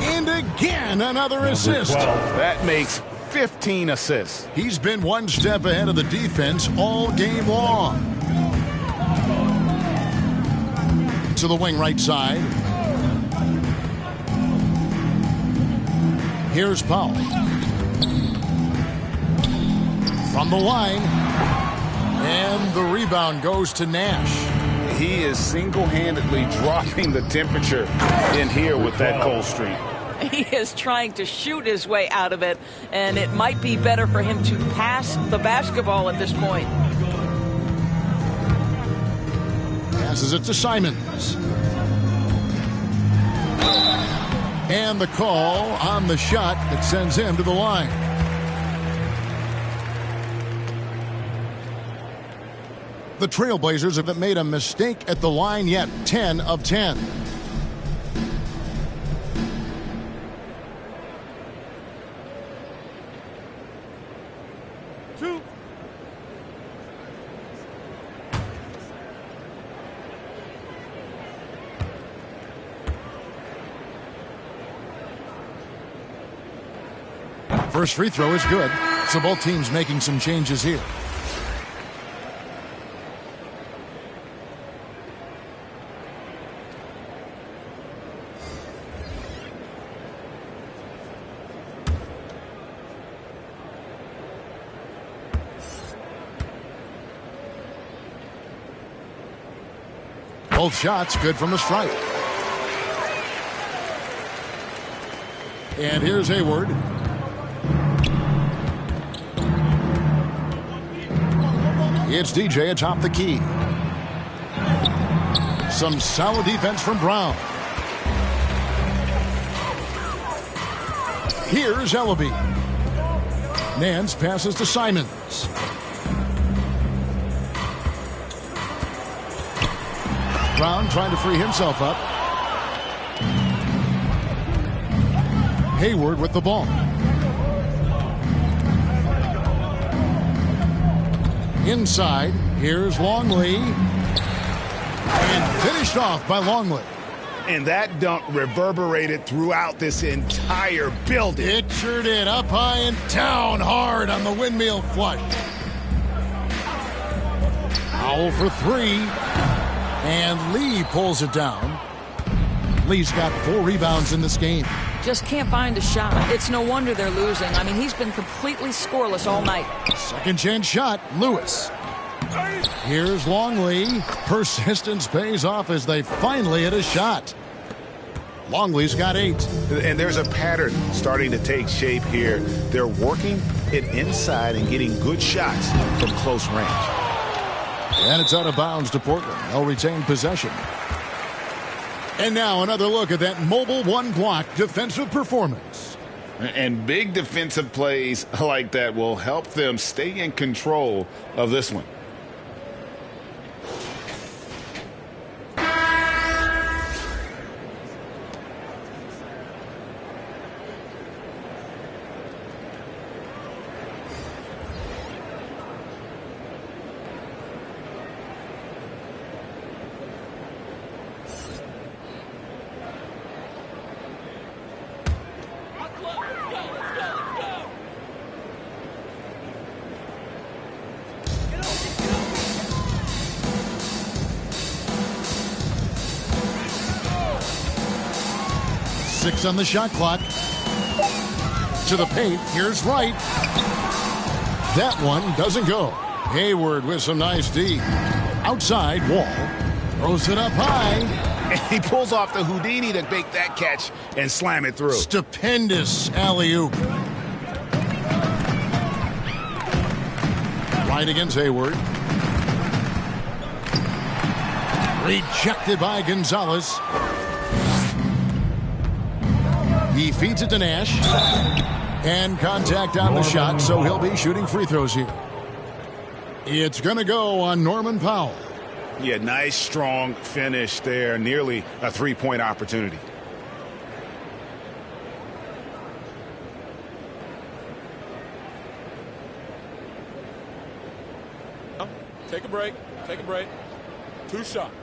And again, another assist. That makes 15 assists. He's been one step ahead of the defense all game long. To the wing right side. Here's Powell. From the line. And the rebound goes to Nash. He is single-handedly dropping the temperature in here with that cold streak. He is trying to shoot his way out of it, and it might be better for him to pass the basketball at this point. Passes it to Simons. And the call on the shot that sends him to the line. The Trailblazers haven't made a mistake at the line yet. 10 of 10. First free throw is good, so both teams making some changes here. Both shots good from the stripe. And here's Hayward. It's DJ atop the key. Some solid defense from Brown. Here's Ellaby. Nance passes to Simons. Brown trying to free himself up. Hayward with the ball. Inside, here's Longley. And finished off by Longley. And that dunk reverberated throughout this entire building. It sure did. Up high and down hard on the windmill flush. Powell for three. And Lee pulls it down. Lee's got 4 rebounds in this game. Just can't find a shot. It's no wonder they're losing. I mean, he's been completely scoreless all night. Second chance shot, Lewis. Here's Longley. Persistence pays off as they finally hit a shot. Longley's got 8. And there's a pattern starting to take shape here. They're working it inside and getting good shots from close range. And it's out of bounds to Portland. They'll retain possession. And now another look at that mobile one-block defensive performance. And big defensive plays like that will help them stay in control of this one. On the shot clock. To the paint. Here's Wright. That one doesn't go. Hayward with some nice D. Outside, Wall. Throws it up high. And he pulls off the Houdini to make that catch and slam it through. Stupendous alley-oop. Right against Hayward. Rejected by Gonzalez. He feeds it to Nash. And contact on the shot, so he'll be shooting free throws here. It's going to go on Norman Powell. Yeah, nice, strong finish there. Nearly a three-point opportunity. Take a break. Take a break. 2 shots.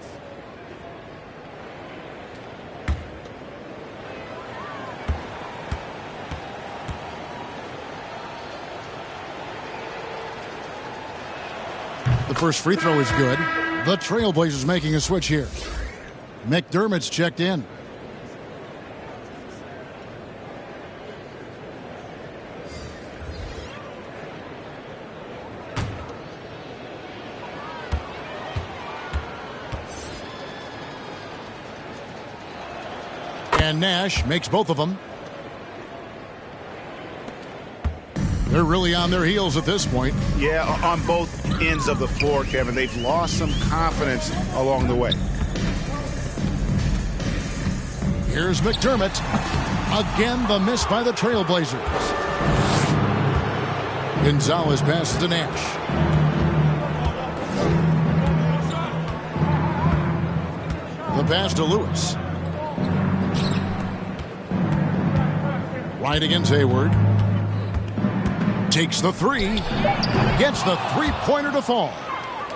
The first free throw is good. The Trailblazers making a switch here. McDermott's checked in. And Nash makes both of them. They're really on their heels at this point. Yeah, on both ends of the floor, Kevin. They've lost some confidence along the way. Here's McDermott. Again, the miss by the Trailblazers. Gonzalez passes to Nash. The pass to Lewis. Right against Hayward. Takes the three. Gets the three-pointer to fall.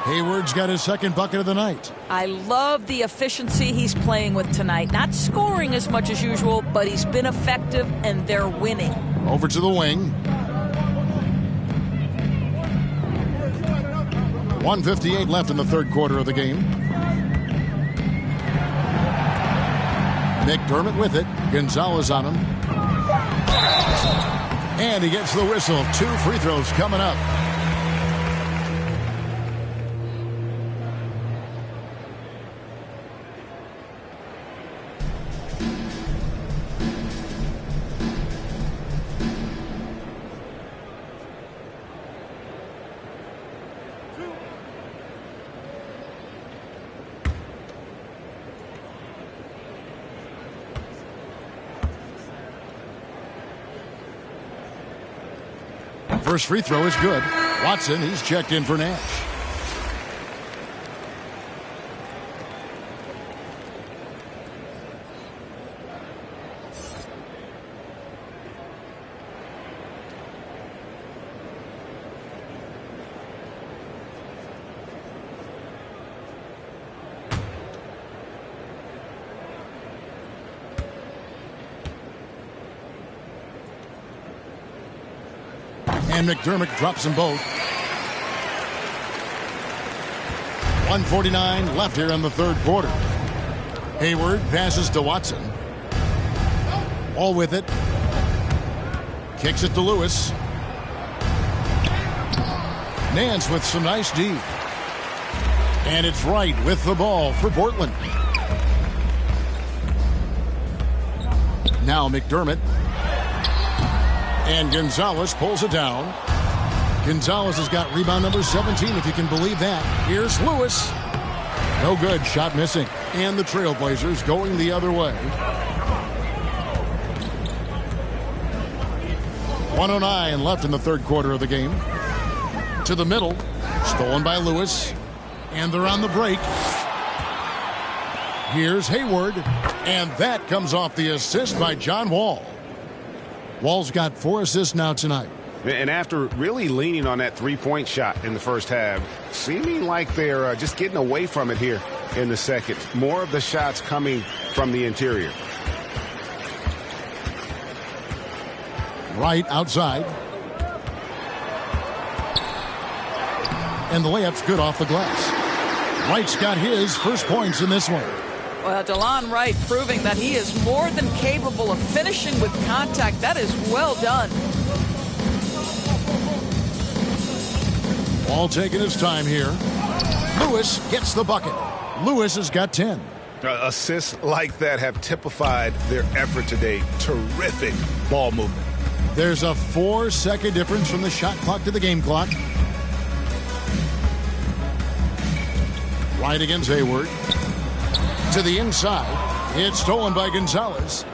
Hayward's got his second bucket of the night. I love the efficiency he's playing with tonight. Not scoring as much as usual, but he's been effective, and they're winning. Over to the wing. 1:58 left in the third quarter of the game. McDermott with it. Gonzalez on him. And he gets the whistle. 2 free throws coming up. First free throw is good. Watson, he's checked in for Nash. And McDermott drops them both. 1:49 left here in the third quarter. Hayward passes to Watson. All with it. Kicks it to Lewis. Nance with some nice D. And it's Wright with the ball for Portland. Now McDermott. And Gonzalez pulls it down. Gonzalez has got rebound number 17, if you can believe that. Here's Lewis. No good. Shot missing. And the Trailblazers going the other way. 1:09 left in the third quarter of the game. To the middle. Stolen by Lewis. And they're on the break. Here's Hayward. And that comes off the assist by John Wall. Wall's got 4 assists now tonight. And after really leaning on that three-point shot in the first half, seeming like they're just getting away from it here in the second. More of the shots coming from the interior. Wright outside. And the layup's good off the glass. Wright's got his first points in this one. Well, Delon Wright proving that he is more than capable of finishing with contact. That is well done. Ball taking his time here. Lewis gets the bucket. Lewis has got 10. Assists like that have typified their effort today. Terrific ball movement. There's a 4-second difference from the shot clock to the game clock. Right against Hayward. To the inside. It's stolen by Gonzalez.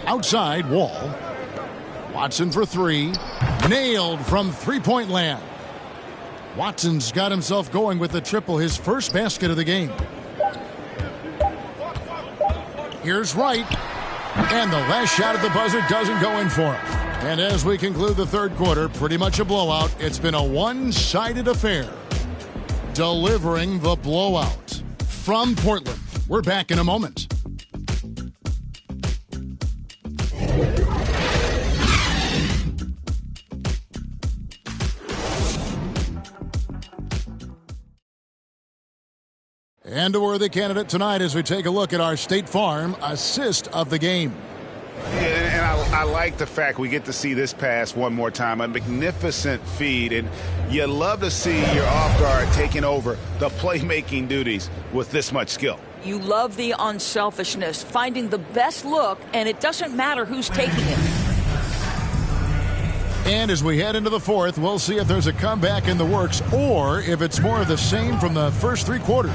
Outside, Wall. Watson for 3. Nailed from three-point land. Watson's got himself going with the triple, his first basket of the game. Here's Wright. And the last shot at the buzzer doesn't go in for him. And as we conclude the third quarter, pretty much a blowout. It's been a one-sided affair. Delivering the blowout. From Portland, we're back in a moment. And a worthy candidate tonight as we take a look at our State Farm assist of the game. And I like the fact we get to see this pass one more time. A magnificent feed. And you love to see your off guard taking over the playmaking duties with this much skill. You love the unselfishness, finding the best look, and it doesn't matter who's taking it. And as we head into the fourth, we'll see if there's a comeback in the works or if it's more of the same from the first three quarters.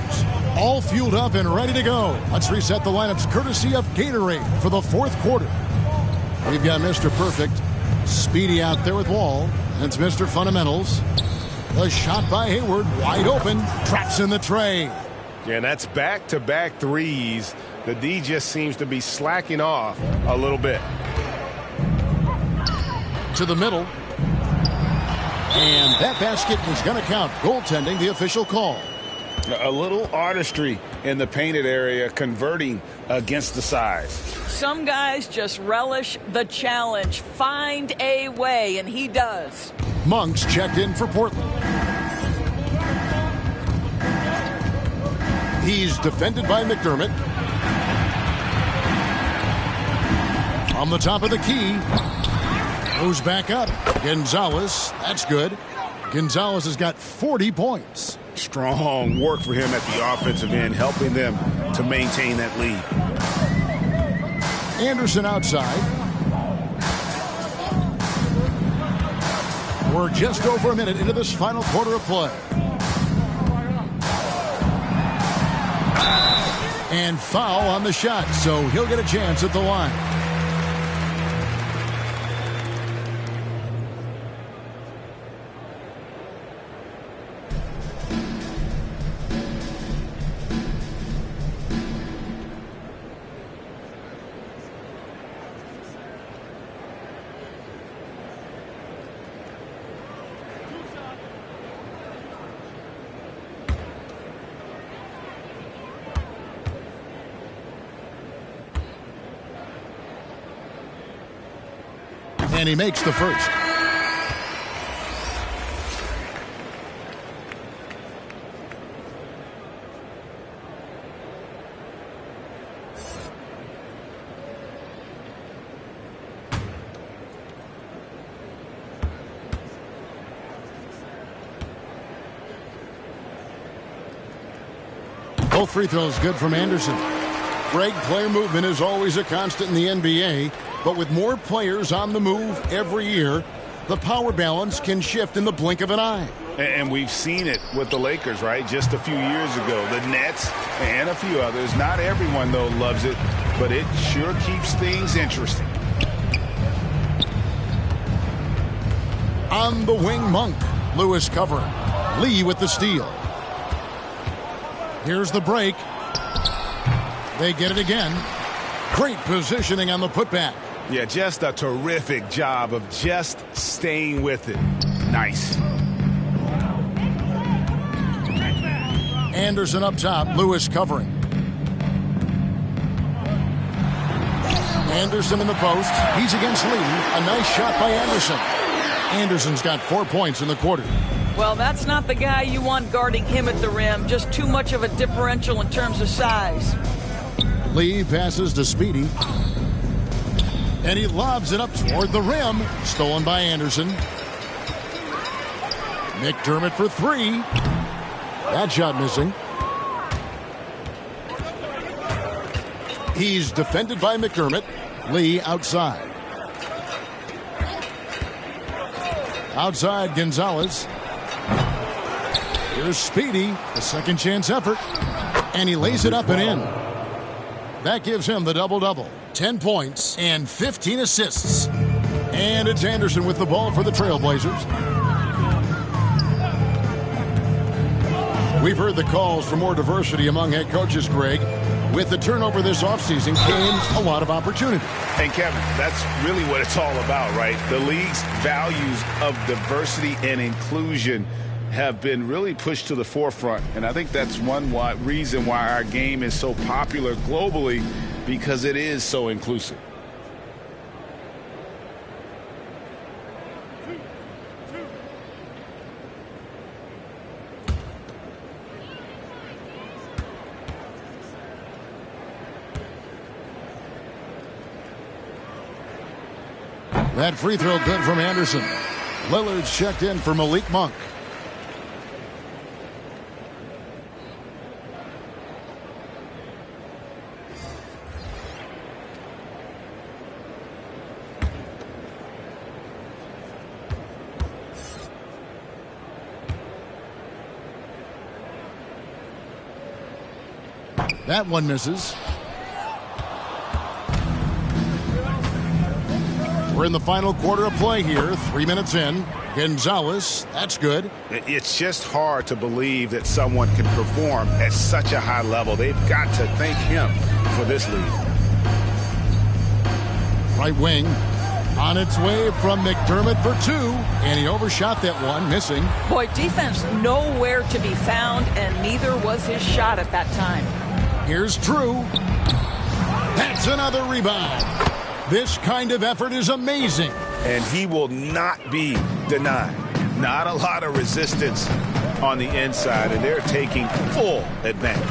All fueled up and ready to go. Let's reset the lineups courtesy of Gatorade for the fourth quarter. We've got Mr. Perfect, Speedy out there with Wall. It's Mr. Fundamentals. The shot by Hayward, wide open, traps in the tray. Yeah, and that's back-to-back threes. The D just seems to be slacking off a little bit. To the middle. And that basket was going to count. Goaltending, the official call. A little artistry in the painted area, converting against the size. Some guys just relish the challenge. Find a way, and he does. Monks checked in for Portland. He's defended by McDermott. On the top of the key. Goes back up. Gonzalez, that's good. Gonzalez has got 40 points. Strong work for him at the offensive end, helping them to maintain that lead. Anderson outside. We're just over a minute into this final quarter of play. And foul on the shot, so he'll get a chance at the line. And he makes the first. Both free throws good from Anderson. Greg, player movement is always a constant in the NBA, but with more players on the move every year, the power balance can shift in the blink of an eye. And we've seen it with the Lakers, right? Just a few years ago. The Nets and a few others. Not everyone, though, loves it, but it sure keeps things interesting. On the wing, Monk. Lewis covering. Lee with the steal. Here's the break. They get it again. Great positioning on the putback. Yeah, just a terrific job of just staying with it. Nice. Anderson up top. Lewis covering. Anderson in the post. He's against Lee. A nice shot by Anderson. Anderson's got 4 points in the quarter. Well, that's not the guy you want guarding him at the rim. Just too much of a differential in terms of size. Lee passes to Speedy. And he lobs it up toward the rim. Stolen by Anderson. McDermott for three. That shot missing. He's defended by McDermott. Lee outside. Outside Gonzalez. Here's Speedy. A second chance effort. And he lays it up and in. That gives him the double-double. 10 points and 15 assists. And it's Anderson with the ball for the Trailblazers. We've heard the calls for more diversity among head coaches, Greg. With the turnover this offseason came a lot of opportunity. And Kevin, that's really what it's all about, right? The league's values of diversity and inclusion have been really pushed to the forefront. And I think that's one reason why our game is so popular globally, because it is so inclusive. That free throw good from Anderson. Lillard's checked in for Malik Monk. That one misses. We're in the final quarter of play here. 3 minutes in. Gonzalez, that's good. It's just hard to believe that someone can perform at such a high level. They've got to thank him for this lead. Right wing. On its way from McDermott for two. And he overshot that one, missing. Boy, defense nowhere to be found, and neither was his shot at that time. Here's Drew. That's another rebound. This kind of effort is amazing. And he will not be denied. Not a lot of resistance on the inside, and they're taking full advantage.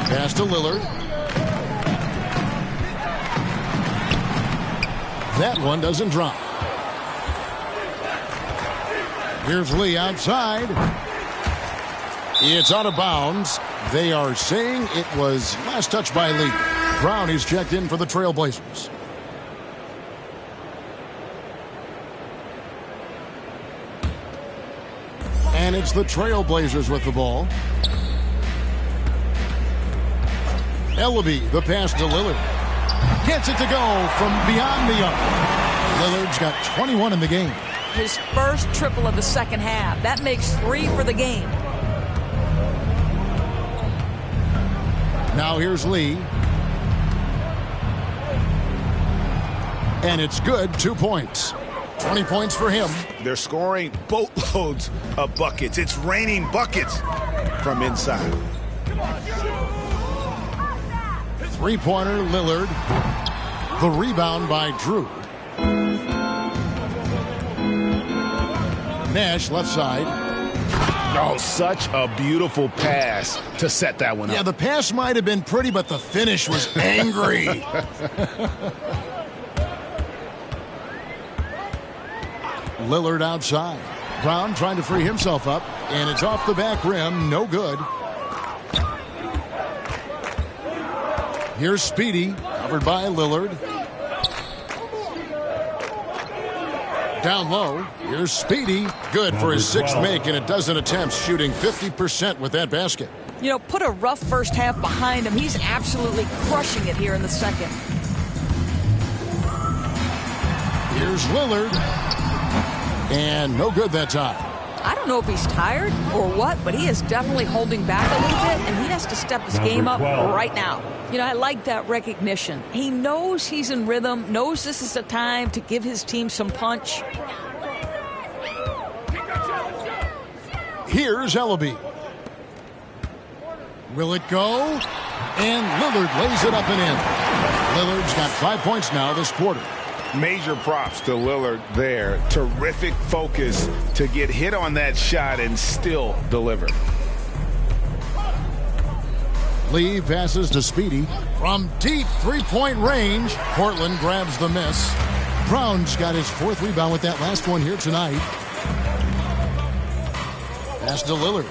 Pass to Lillard. That one doesn't drop. Here's Lee outside. It's out of bounds. They are saying it was last touch by Lee. Brown is checked in for the Trailblazers. And it's the Trailblazers with the ball. Ellaby, the pass to Lillard. Gets it to go from beyond the arc. Lillard's got 21 in the game. His first triple of the second half. That makes 3 for the game. Now here's Lee. And it's good, 2 points. 20 points for him. They're scoring boatloads of buckets. It's raining buckets from inside. Three-pointer, Lillard. The rebound by Drew. Nash, left side. Oh, such a beautiful pass to set that one up. Yeah, the pass might have been pretty, but the finish was angry. Lillard outside. Brown trying to free himself up, and it's off the back rim. No good. Here's Speedy, covered by Lillard. Down low, here's Speedy. Good for his 6th make in a dozen attempts, shooting 50% with that basket. You know, put a rough first half behind him. He's absolutely crushing it here in the second. Here's Lillard. And no good that time. I don't know if he's tired or what, but he is definitely holding back a little bit, and he has to step his game up right now. You know, I like that recognition. He knows he's in rhythm, knows this is the time to give his team some punch. Here's Ellaby. Will it go? And Lillard lays it up and in. Lillard's got 5 points now this quarter. Major props to Lillard there. Terrific focus to get hit on that shot and still deliver. Lee passes to Speedy. From deep three-point range, Portland grabs the miss. Brown's got his 4th rebound with that last one here tonight. Pass to Lillard.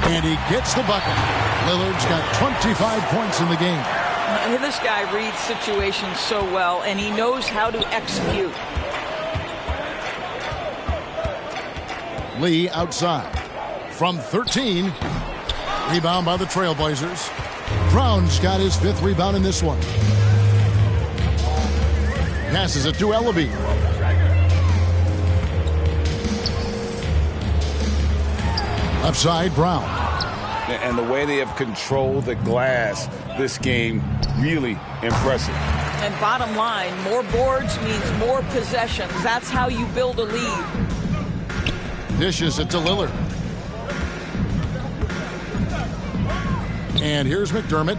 And he gets the bucket. Lillard's got 25 points in the game. This guy reads situations so well, and he knows how to execute. Lee outside. From 13. Rebound by the Trailblazers. Brown's got his 5th rebound in this one. Passes it to Ellaby. Upside, Brown. And the way they have controlled the glass this game, really impressive. And bottom line, more boards means more possessions. That's how you build a lead. Dishes it to Lillard. And here's McDermott.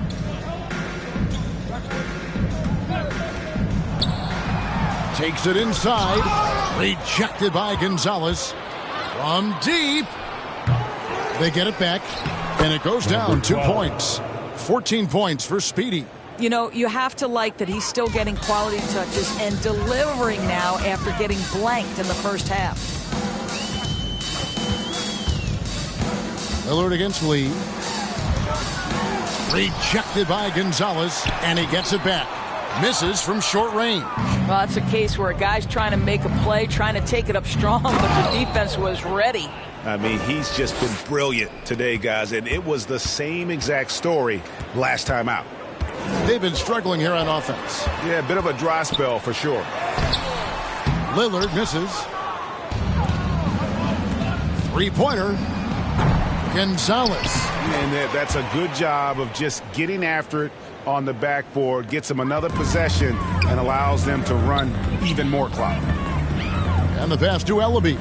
Takes it inside. Rejected by Gonzalez. From deep. They get it back. And it goes down 2 points. 14 points for Speedy. You know, you have to like that he's still getting quality touches and delivering now after getting blanked in the first half. Lillard against Lee. Rejected by Gonzalez, and he gets it back. Misses from short range. Well, it's a case where a guy's trying to make a play, trying to take it up strong, but the defense was ready. I mean, he's just been brilliant today, guys, and it was the same exact story last time out. They've been struggling here on offense. Yeah, a bit of a dry spell for sure. Lillard misses. Three-pointer. Gonzalez. And that's a good job of just getting after it on the backboard, gets them another possession, and allows them to run even more clock. And the pass to Ellaby.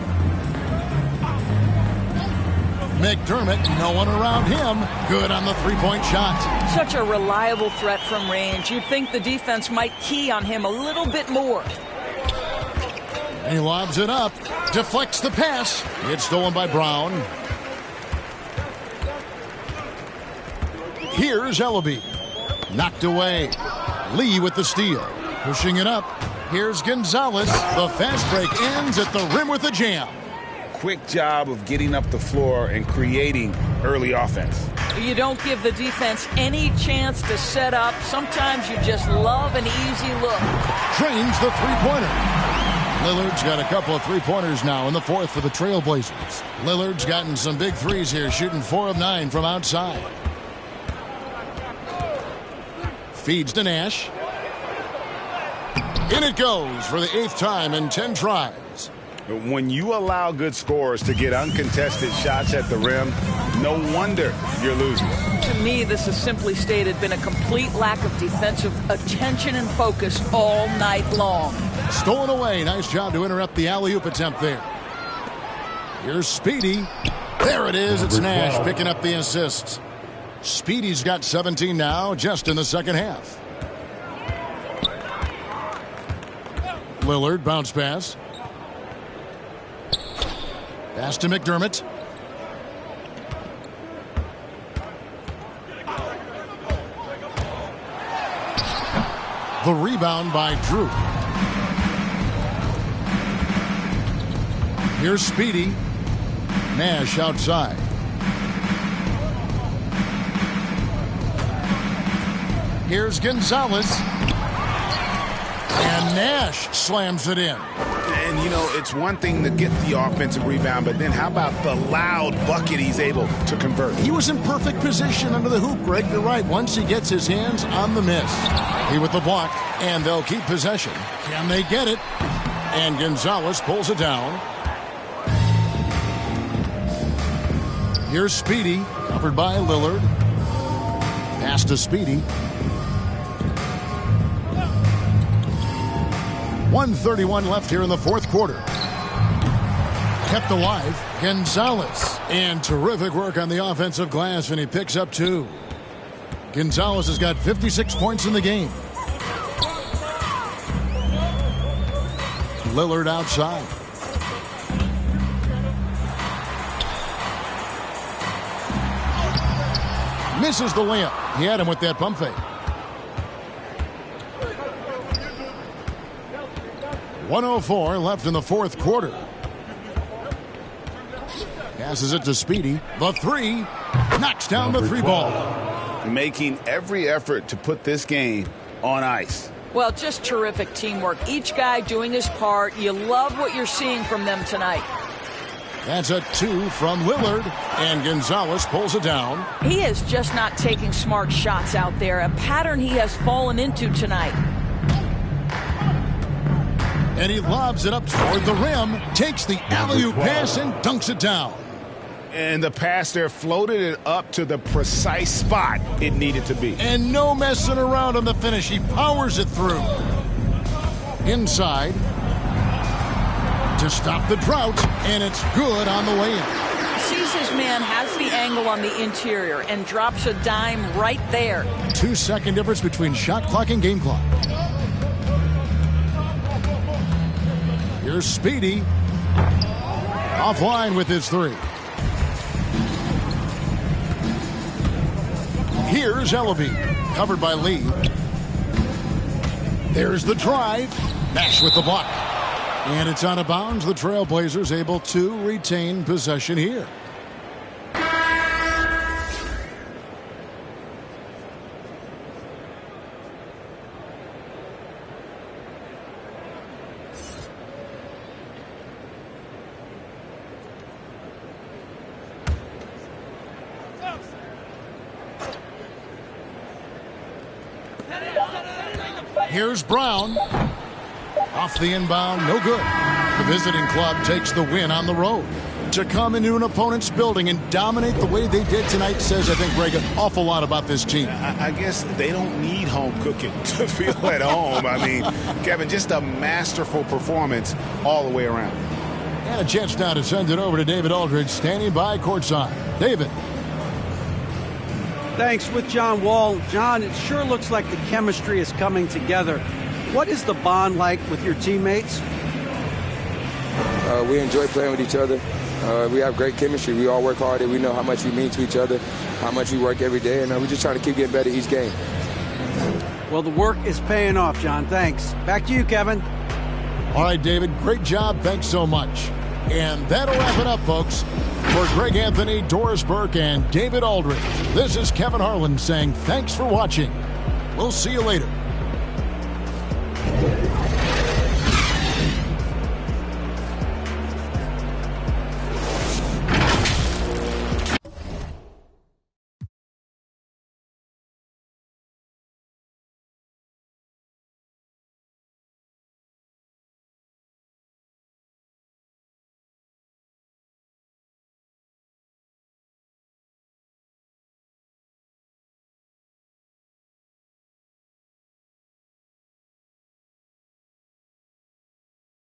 McDermott, no one around him. Good on the three-point shot. Such a reliable threat from range. You'd think the defense might key on him a little bit more. And he lobs it up. Deflects the pass. It's stolen by Brown. Here's Ellaby. Knocked away. Lee with the steal. Pushing it up. Here's Gonzalez. The fast break ends at the rim with a jam. Quick job of getting up the floor and creating early offense. You don't give the defense any chance to set up. Sometimes you just love an easy look. Drains the three-pointer. Lillard's got a couple of three-pointers now in the 4th for the Trailblazers. Lillard's gotten some big threes here, shooting 4 of 9 from outside. Feeds to Nash. In it goes for the 8th time in 10 tries. When you allow good scorers to get uncontested shots at the rim, no wonder you're losing. To me, this has simply stated been a complete lack of defensive attention and focus all night long. Stolen away. Nice job to interrupt the alley-oop attempt there. Here's Speedy. There it is. It's Nash picking up the assists. Speedy's got 17 now, just in the second half. Lillard, bounce pass. Pass to McDermott. The rebound by Drew. Here's Speedy. Nash outside. Here's Gonzalez. And Nash slams it in. And, you know, it's one thing to get the offensive rebound, but then how about the loud bucket he's able to convert? He was in perfect position under the hoop, Greg. You're right. Once he gets his hands on the miss. He with the block, and they'll keep possession. Can they get it? And Gonzalez pulls it down. Here's Speedy, covered by Lillard. Pass to Speedy. 1:31 left here in the fourth quarter. Kept alive, Gonzalez. And terrific work on the offensive glass, and he picks up 2. Gonzalez has got 56 points in the game. Lillard outside. Misses the layup. He had him with that pump fake. 1:04 left in the fourth quarter. Passes it to Speedy. The 3. Knocks down the 3 ball. Making every effort to put this game on ice. Well, just terrific teamwork. Each guy doing his part. You love what you're seeing from them tonight. That's a 2 from Lillard, and Gonzalez pulls it down. He is just not taking smart shots out there, a pattern he has fallen into tonight. And he lobs it up toward the rim, takes the alley-oop pass and dunks it down. And the pass there floated it up to the precise spot it needed to be. And no messing around on the finish. He powers it through. Inside to stop the drought, and it's good on the way in. Sees his man, has the angle on the interior, and drops a dime right there. 2-second difference between shot clock and game clock. Here's Speedy. Offline with his 3. Here's Ellaby. Covered by Lee. There's the drive. Nash with the block. And it's out of bounds. The Trailblazers able to retain possession here. Here's Brown. Off the inbound, no good. The visiting club takes the win on the road. To come into an opponent's building and dominate the way they did tonight says, I think, Greg, an awful lot about this team. I guess they don't need home cooking to feel at home. I mean, Kevin, just a masterful performance all the way around. And a chance now to send it over to David Aldridge, standing by courtside. David. Thanks. With John Wall. John, it sure looks like the chemistry is coming together. What is the bond like with your teammates? We enjoy playing with each other. We have great chemistry. We all work hard, and we know how much we mean to each other, how much we work every day, and we're just trying to keep getting better each game. Well, the work is paying off, John. Thanks. Back to you, Kevin. All right, David. Great job. Thanks so much. And that'll wrap it up, folks. For Greg Anthony, Doris Burke, and David Aldridge, this is Kevin Harlan saying thanks for watching. We'll see you later.